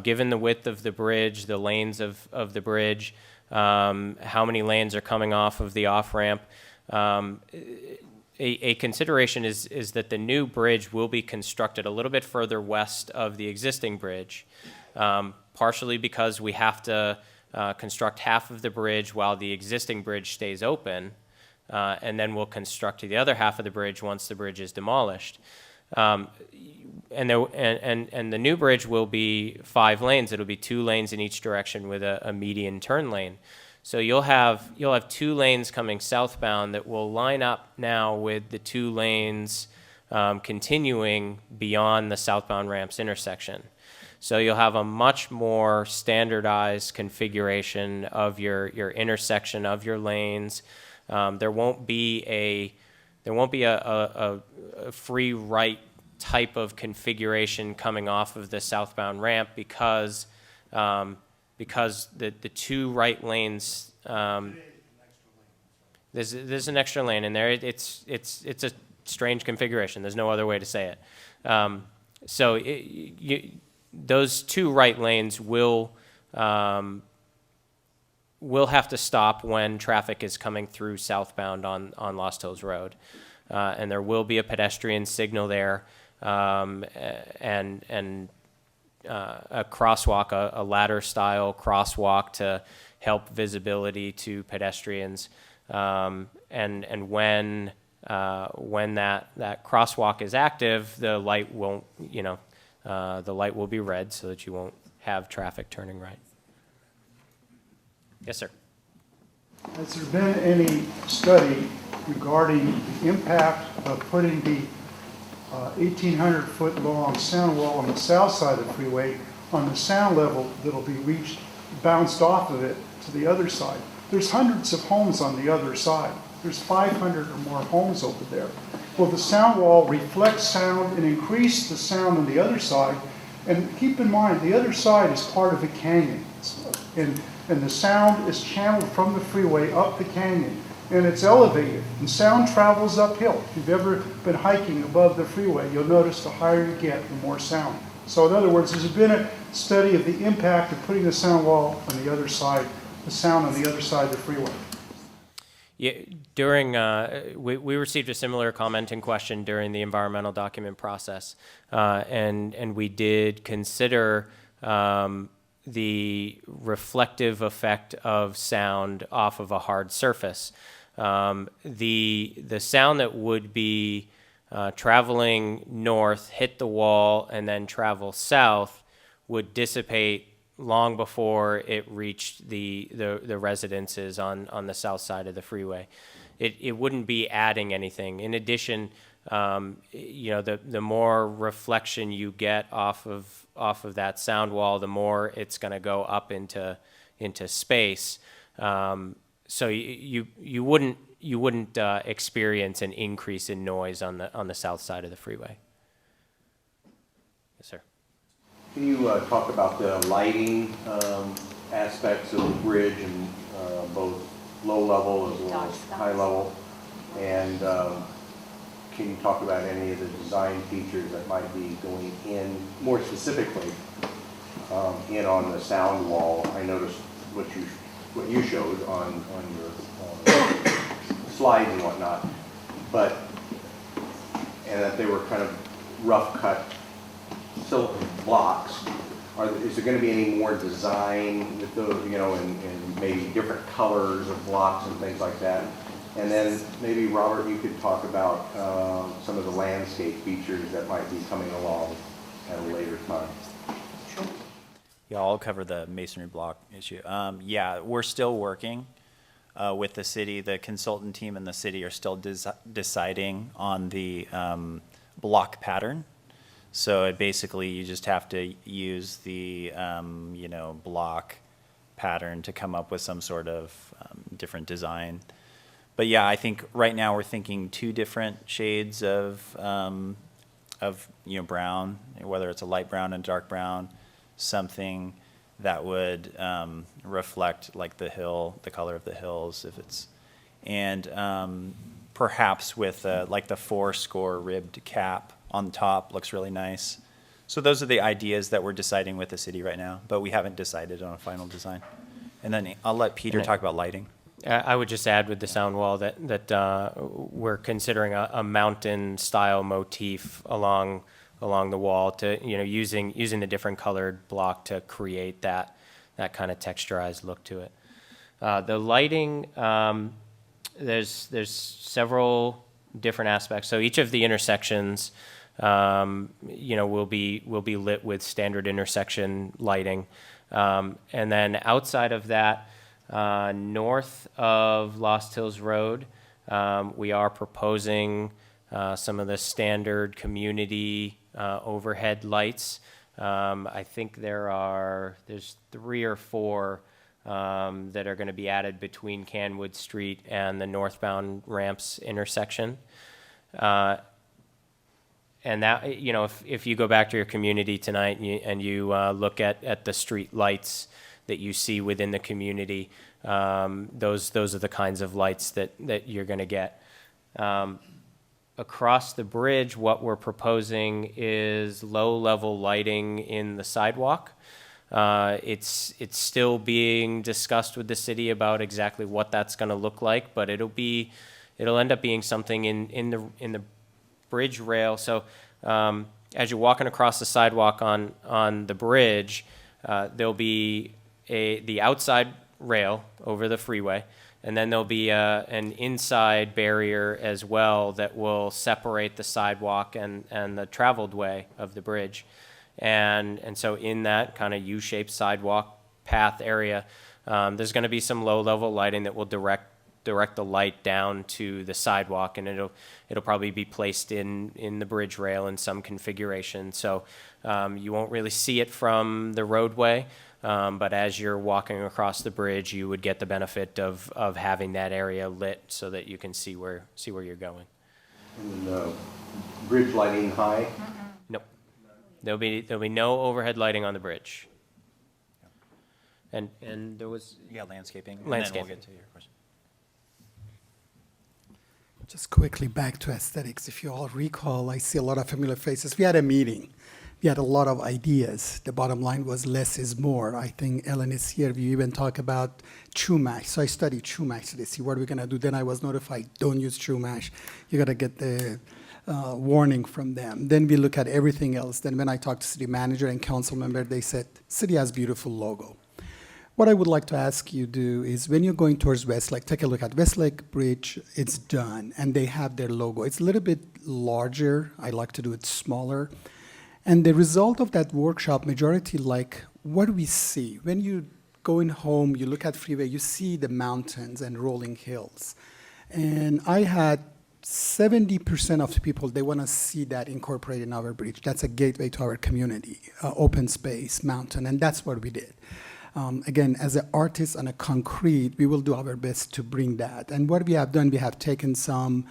given the width of the bridge, the lanes of the bridge, how many lanes are coming off of the off ramp. A consideration is that the new bridge will be constructed a little bit further west of the existing bridge. Partially because we have to construct half of the bridge while the existing bridge stays open, and then we'll construct the other half of the bridge once the bridge is demolished. And the new bridge will be 5 lanes. It'll be 2 lanes in each direction with a median turn lane. So you'll have 2 lanes coming southbound that will line up now with the 2 lanes continuing beyond the southbound ramps intersection. So you'll have a much more standardized configuration of your intersection of your lanes. There won't be a free right type of configuration coming off of the southbound ramp because the two right lanes. There's an extra lane in there. It's a strange configuration. There's no other way to say it. So those two right lanes will have to stop when traffic is coming through southbound on Lost Hills Road, and there will be a pedestrian signal there, and a crosswalk, a ladder-style crosswalk to help visibility to pedestrians. And when that crosswalk is active, the light won't, the light will be red so that you won't have traffic turning right. Yes, sir. Has there been any study regarding the impact of putting the 1,800-foot long sound wall on the south side of the freeway on the sound level that'll be reached, bounced off of it to the other side? There's hundreds of homes on the other side. There's 500 or more homes over there. Will the sound wall reflect sound and increase the sound on the other side? And keep in mind, the other side is part of a canyon. And the sound is channeled from the freeway up the canyon. And it's elevated. And sound travels uphill. If you've ever been hiking above the freeway, you'll notice the higher you get, the more sound. So in other words, there's been a study of the impact of putting the sound wall on the other side, the sound on the other side of the freeway. Yeah, we received a similar comment and question during the environmental document process, and we did consider the reflective effect of sound off of a hard surface. The sound that would be traveling north, hit the wall, and then travel south would dissipate long before it reached the residences on the south side of the freeway. It wouldn't be adding anything. In addition, the more reflection you get off of that sound wall, the more it's going to go up into space. So you wouldn't experience an increase in noise on the south side of the freeway. Yes, sir. Can you talk about the lighting aspects of the bridge and both low level as well as high level? And can you talk about any of the design features that might be going in, more specifically, in on the sound wall? I noticed what you showed on your slides and whatnot, and that they were kind of rough cut silicon blocks. Is there going to be any more design with those, and maybe different colors of blocks and things like that? And then maybe, Robert, you could talk about some of the landscape features that might be coming along at a later time. Yeah, I'll cover the masonry block issue. Yeah, we're still working with the city. The consultant team and the city are still deciding on the block pattern. So basically, you just have to use the block pattern to come up with some sort of different design. But yeah, I think right now we're thinking two different shades of brown, whether it's a light brown and dark brown, something that would reflect like the color of the hills, if it's, and perhaps with like the 4-score ribbed cap on top looks really nice. So those are the ideas that we're deciding with the city right now, but we haven't decided on a final design. And then I'll let Peter talk about lighting. I would just add with the sound wall that we're considering a mountain style motif along the wall to using the different colored block to create that kind of texturized look to it. The lighting, there's several different aspects. So each of the intersections will be lit with standard intersection lighting, and then outside of that, north of Lost Hills Road, we are proposing some of the standard community overhead lights I think there's 3 or 4 that are going to be added between Canwood Street and the northbound ramps intersection. And that, you know, if you go back to your community tonight and you look at the street lights that you see within the community, those are the kinds of lights that you're going to get. Across the bridge, what we're proposing is low-level lighting in the sidewalk. It's still being discussed with the city about exactly what that's going to look like, but it'll end up being something in the bridge rail. So as you're walking across the sidewalk on the bridge, there'll be the outside rail over the freeway, and then there'll be an inside barrier as well that will separate the sidewalk and the traveled way of the bridge. And so in that kind of U-shaped sidewalk path area, there's going to be some low-level lighting that will direct the light down to the sidewalk, and it'll probably be placed in the bridge rail in some configuration. So you won't really see it from the roadway, but as you're walking across the bridge, you would get the benefit of having that area lit so that you can see where you're going. And bridge lighting high? Nope. There'll be no overhead lighting on the bridge. And there was Yeah, landscaping. And Landscaping. then we'll get to your question. Just quickly back to aesthetics. If you all recall, I see a lot of familiar faces. We had a meeting. We had a lot of ideas. The bottom line was less is more. I think Ellen is here. We even talk about Chumash. So I studied Chumash to see what we're going to do. Then I was notified, don't use Chumash. You got to get the warning from them. Then we look at everything else. Then when I talked to city manager and council member, they said, city has beautiful logo. What I would like to ask you do is when you're going towards Westlake, take a look at Westlake Bridge. It's done, and they have their logo. It's a little bit larger. I like to do it smaller. And the result of that workshop, majority like what we see. When you going home, you look at freeway, you see the mountains and rolling hills. And I had 70% of the people, they want to see that incorporated in our bridge. That's a gateway to our community, open space, mountain, and that's what we did. Again, as an artist on a concrete, we will do our best to bring that. And what we have done, we have taken some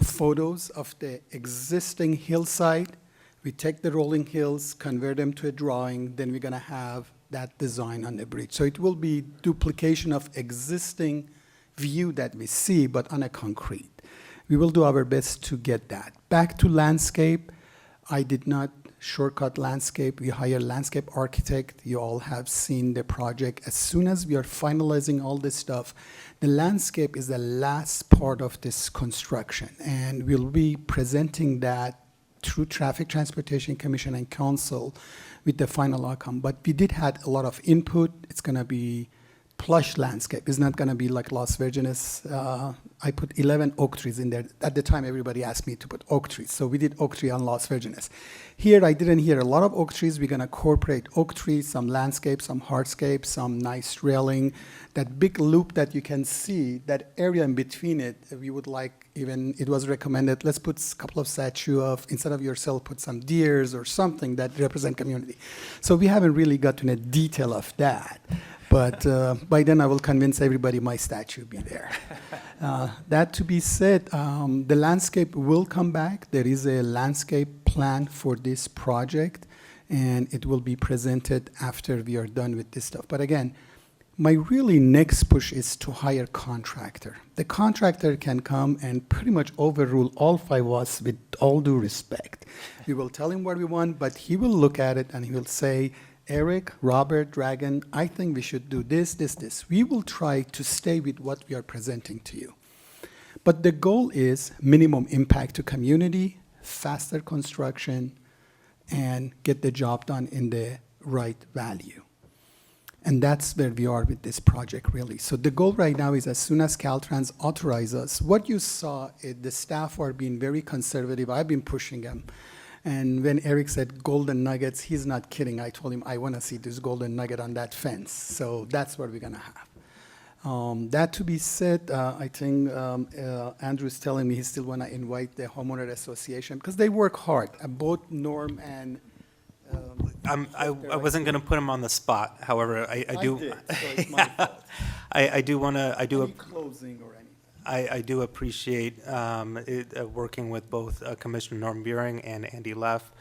photos of the existing hillside. We take the rolling hills, convert them to a drawing, then we're going to have that design on the bridge. So it will be duplication of existing view that we see, but on a concrete. We will do our best to get that. Back to landscape, I did not shortcut landscape. We hire landscape architect. You all have seen the project. As soon as we are finalizing all this stuff, the landscape is the last part of this construction, and we'll be presenting that through Traffic Transportation Commission and Council with the final outcome. But we did have a lot of input. It's going to be plush landscape. It's not going to be like Las Virgenes. I put 11 oak trees in there. At the time, everybody asked me to put oak trees. So we did oak tree on Las Virgenes. Here, I didn't hear a lot of oak trees. We're going to incorporate oak trees, some landscape, some hardscape, some nice railing. That big loop that you can see, that area in between it, we would like even, it was recommended, let's put a couple of statues of, instead of yourself, put some deers or something that represent community. So we haven't really gotten a detail of that. But by then, I will convince everybody my statue be there. That to be said, the landscape will come back. There is a landscape plan for this project, and it will be presented after we are done with this stuff. But again, my really next push is to hire contractor. The contractor can come and pretty much overrule all 5 of us with all due respect. We will tell him what we want, but he will look at it and he will say, Eric, Robert, Dragon, I think we should do this, this, this. We will try to stay with what we are presenting to you. But the goal is minimum impact to community, faster construction, and get the job done in the right value. And that's where we are with this project, really. So the goal right now is as soon as Caltrans authorizes us, what you saw, the staff are being very conservative. I've been pushing them. And when Eric said golden nuggets, he's not kidding. I told him, I want to see this golden nugget on that fence. So that's what we're going to have. That to be said, I think Andrew's telling me he still want to invite the homeowner association because they work hard. Both Norm and I wasn't going to put him on the spot. However, I do. did, so it's my fault. I do want to. Any closing or anything? I do appreciate working with both Commissioner Norm Buring and Andy Leff.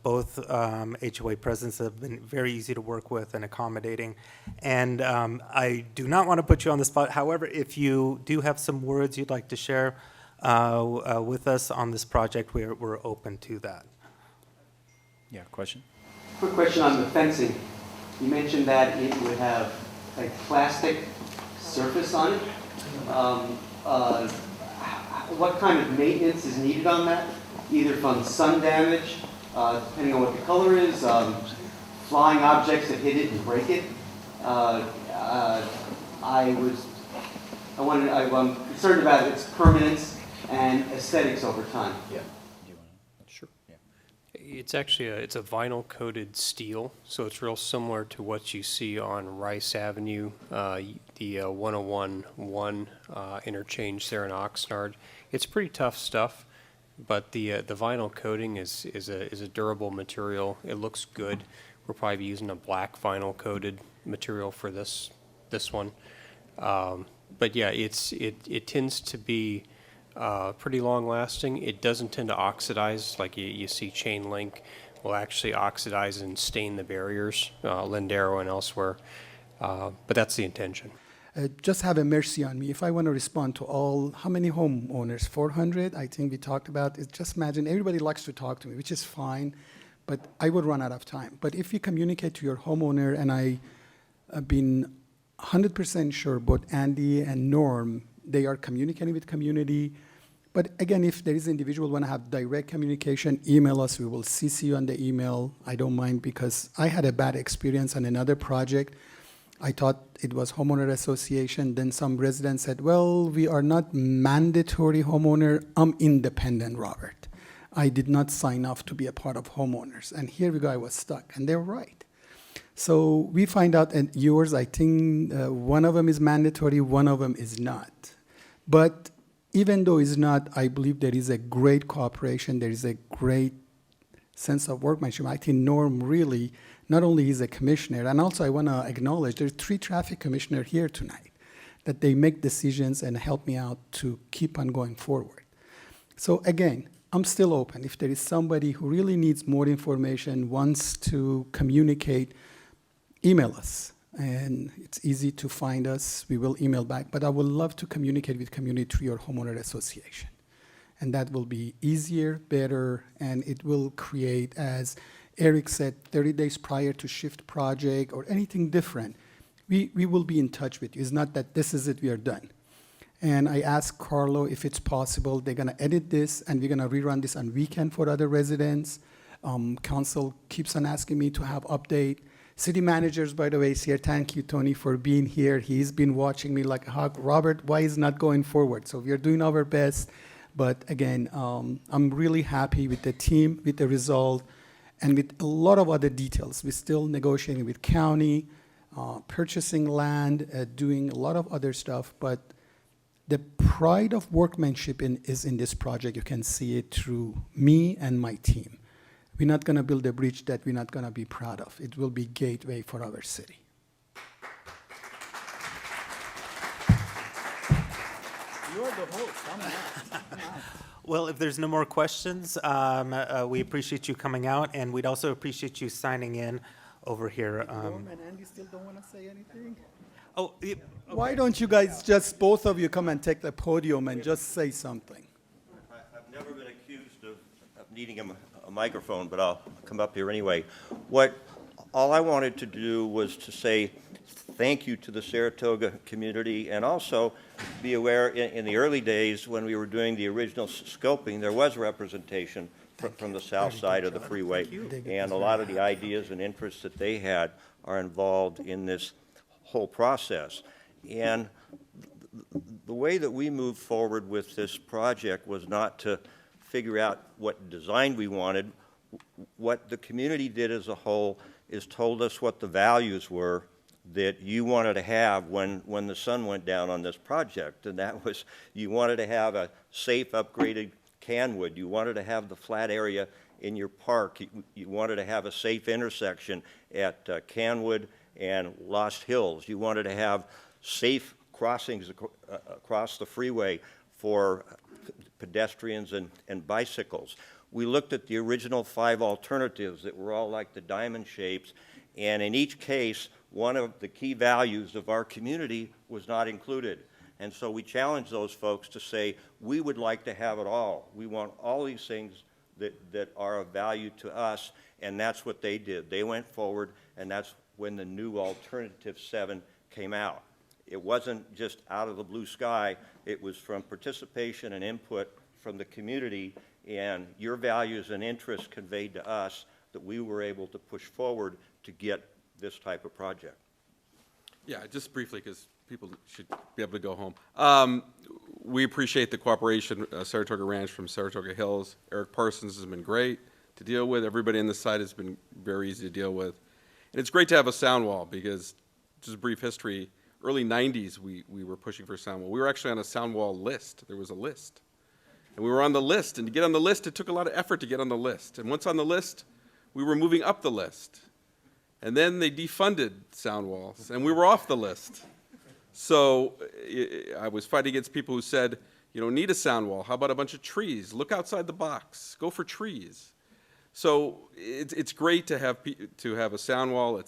Both HOA presidents have been very easy to work with and accommodating. And I do not want to put you on the spot. However, if you do have some words you'd like to share with us on this project, we're open to that. Yeah, question? Quick question on the fencing. You mentioned that it would have a plastic surface on it. What kind of maintenance is needed on that? Either from sun damage, depending on what the color is, flying objects that hit it and break it. I'm concerned about its permanence and aesthetics over time. Yeah. Do you want to? Sure. Yeah. It's actually it's a vinyl coated steel, so it's real similar to what you see on Rice Avenue, the 101-1 interchange there in Oxnard. It's pretty tough stuff, but the vinyl coating is a durable material. It looks good. We're probably using a black vinyl coated material for this one, but yeah, it tends to be pretty long lasting. It doesn't tend to oxidize like you see chain link will actually oxidize and stain the barriers, Lindero and elsewhere, but that's the intention. Just have a mercy on me. If I want to respond to all, how many homeowners? 400, I think we talked about. It's just imagine, everybody likes to talk to me, which is fine, but I would run out of time. But if you communicate to your homeowner, and I've been 100% sure both Andy and Norm, they are communicating with community. But again, if there is an individual want to have direct communication, email us. We will CC you on the email. I don't mind, because I had a bad experience on another project. I thought it was homeowner association. Then some residents said, well, we are not mandatory homeowner. I'm independent, Robert. I did not sign up to be a part of homeowners. And here we go, I was stuck. And they're right. So we find out, and yours, I think one of them is mandatory, one of them is not. But even though it's not, I believe there is a great cooperation, there is a great sense of workmanship. I think Norm really, not only is a commissioner, and also I want to acknowledge there's 3 traffic commissioners here tonight, that they make decisions and help me out to keep on going forward. So again, I'm still open. If there is somebody who really needs more information, wants to communicate, email us. And it's easy to find us. We will email back. But I would love to communicate with community through your homeowner association. And that will be easier, better, and it will create, as Eric said, 30 days prior to shift project or anything different, we will be in touch with you. It's not that this is it, we are done. And I asked Carlo if it's possible. They're going to edit this, and we're going to rerun this on weekend for other residents. Council keeps on asking me to have update. City managers, by the way, is here. Thank you, Tony, for being here. He's been watching me like a hawk. Robert, why is not going forward? So we are doing our best. But again, I'm really happy with the team, with the result, and with a lot of other details. We're still negotiating with county, purchasing land, doing a lot of other stuff. But the pride of workmanship is in this project. You can see it through me and my team. We're not going to build a bridge that we're not going to be proud of. It will be gateway for our city. You're the host. Well, if there's no more questions, we appreciate you coming out, and we'd also appreciate you signing in over here. Norm and Andy still don't want to say anything? Oh, Why don't you guys just, both of you, come and take the podium and just say something? I've never been accused of needing a microphone, but I'll come up here anyway. All I wanted to do was to say thank you to the Saratoga community, and also be aware in the early days when we were doing the original scoping, there was representation from the south side of the freeway, and a lot of the ideas and interests that they had are involved in this whole process. And the way that we moved forward with this project was not to figure out what design we wanted. What the community did as a whole is told us what the values were that you wanted to have when the sun went down on this project, and that was you wanted to have a safe, upgraded Canwood. You wanted to have the flat area in your park. You wanted to have a safe intersection at Canwood and Lost Hills. You wanted to have safe crossings across the freeway for pedestrians and bicycles. We looked at the original 5 alternatives that were all like the diamond shapes, and in each case, one of the key values of our community was not included. And so we challenged those folks to say, we would like to have it all. We want all these things that are of value to us, and that's what they did. They went forward, and that's when the new Alternative 7 came out. It wasn't just out of the blue sky. It was from participation and input from the community, and your values and interests conveyed to us that we were able to push forward to get this type of project. Yeah, just briefly, because people should be able to go home. We appreciate the cooperation, Saratoga Ranch from Saratoga Hills. Eric Parsons has been great to deal with. Everybody on this side has been very easy to deal with. And it's great to have a sound wall because, just a brief history, early 90s we were pushing for a sound wall. We were actually on a sound wall list. There was a list. And we were on the list, and to get on the list, it took a lot of effort to get on the list. And once on the list, we were moving up the list. And then they defunded sound walls, and we were off the list. So I was fighting against people who said, you don't need a sound wall. How about a bunch of trees? Look outside the box. Go for trees. So it's great to have a sound wall.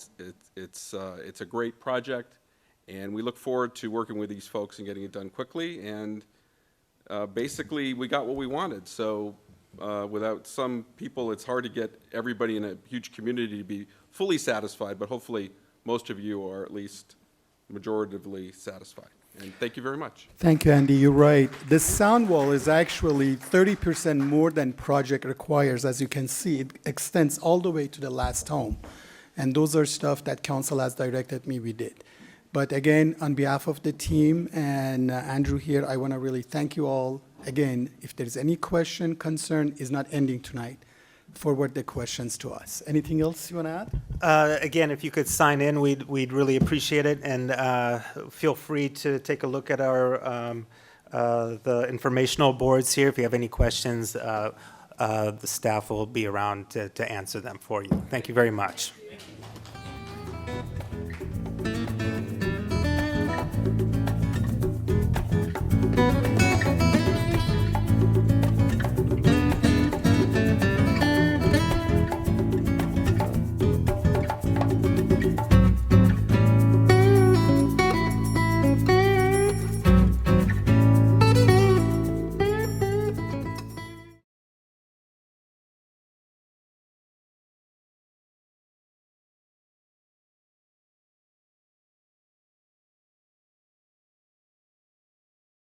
It's a great project, and we look forward to working with these folks and getting it done quickly. And basically, we got what we wanted. So without some people, it's hard to get everybody in a huge community to be fully satisfied, but hopefully most of you are at least majoritively satisfied. And thank you very much. Thank you, Andy. You're right. The sound wall is actually 30% more than project requires. As you can see, it extends all the way to the last home. And those are stuff that council has directed me we did. But again, on behalf of the team and Andrew here, I want to really thank you all. Again, if there's any question, concern, is not ending tonight. Forward the questions to us. Anything else you want to add? Again, if you could sign in, we'd really appreciate it, and feel free to take a look at our the informational boards here. If you have any questions, the staff will be around to answer them for you. Thank you very much.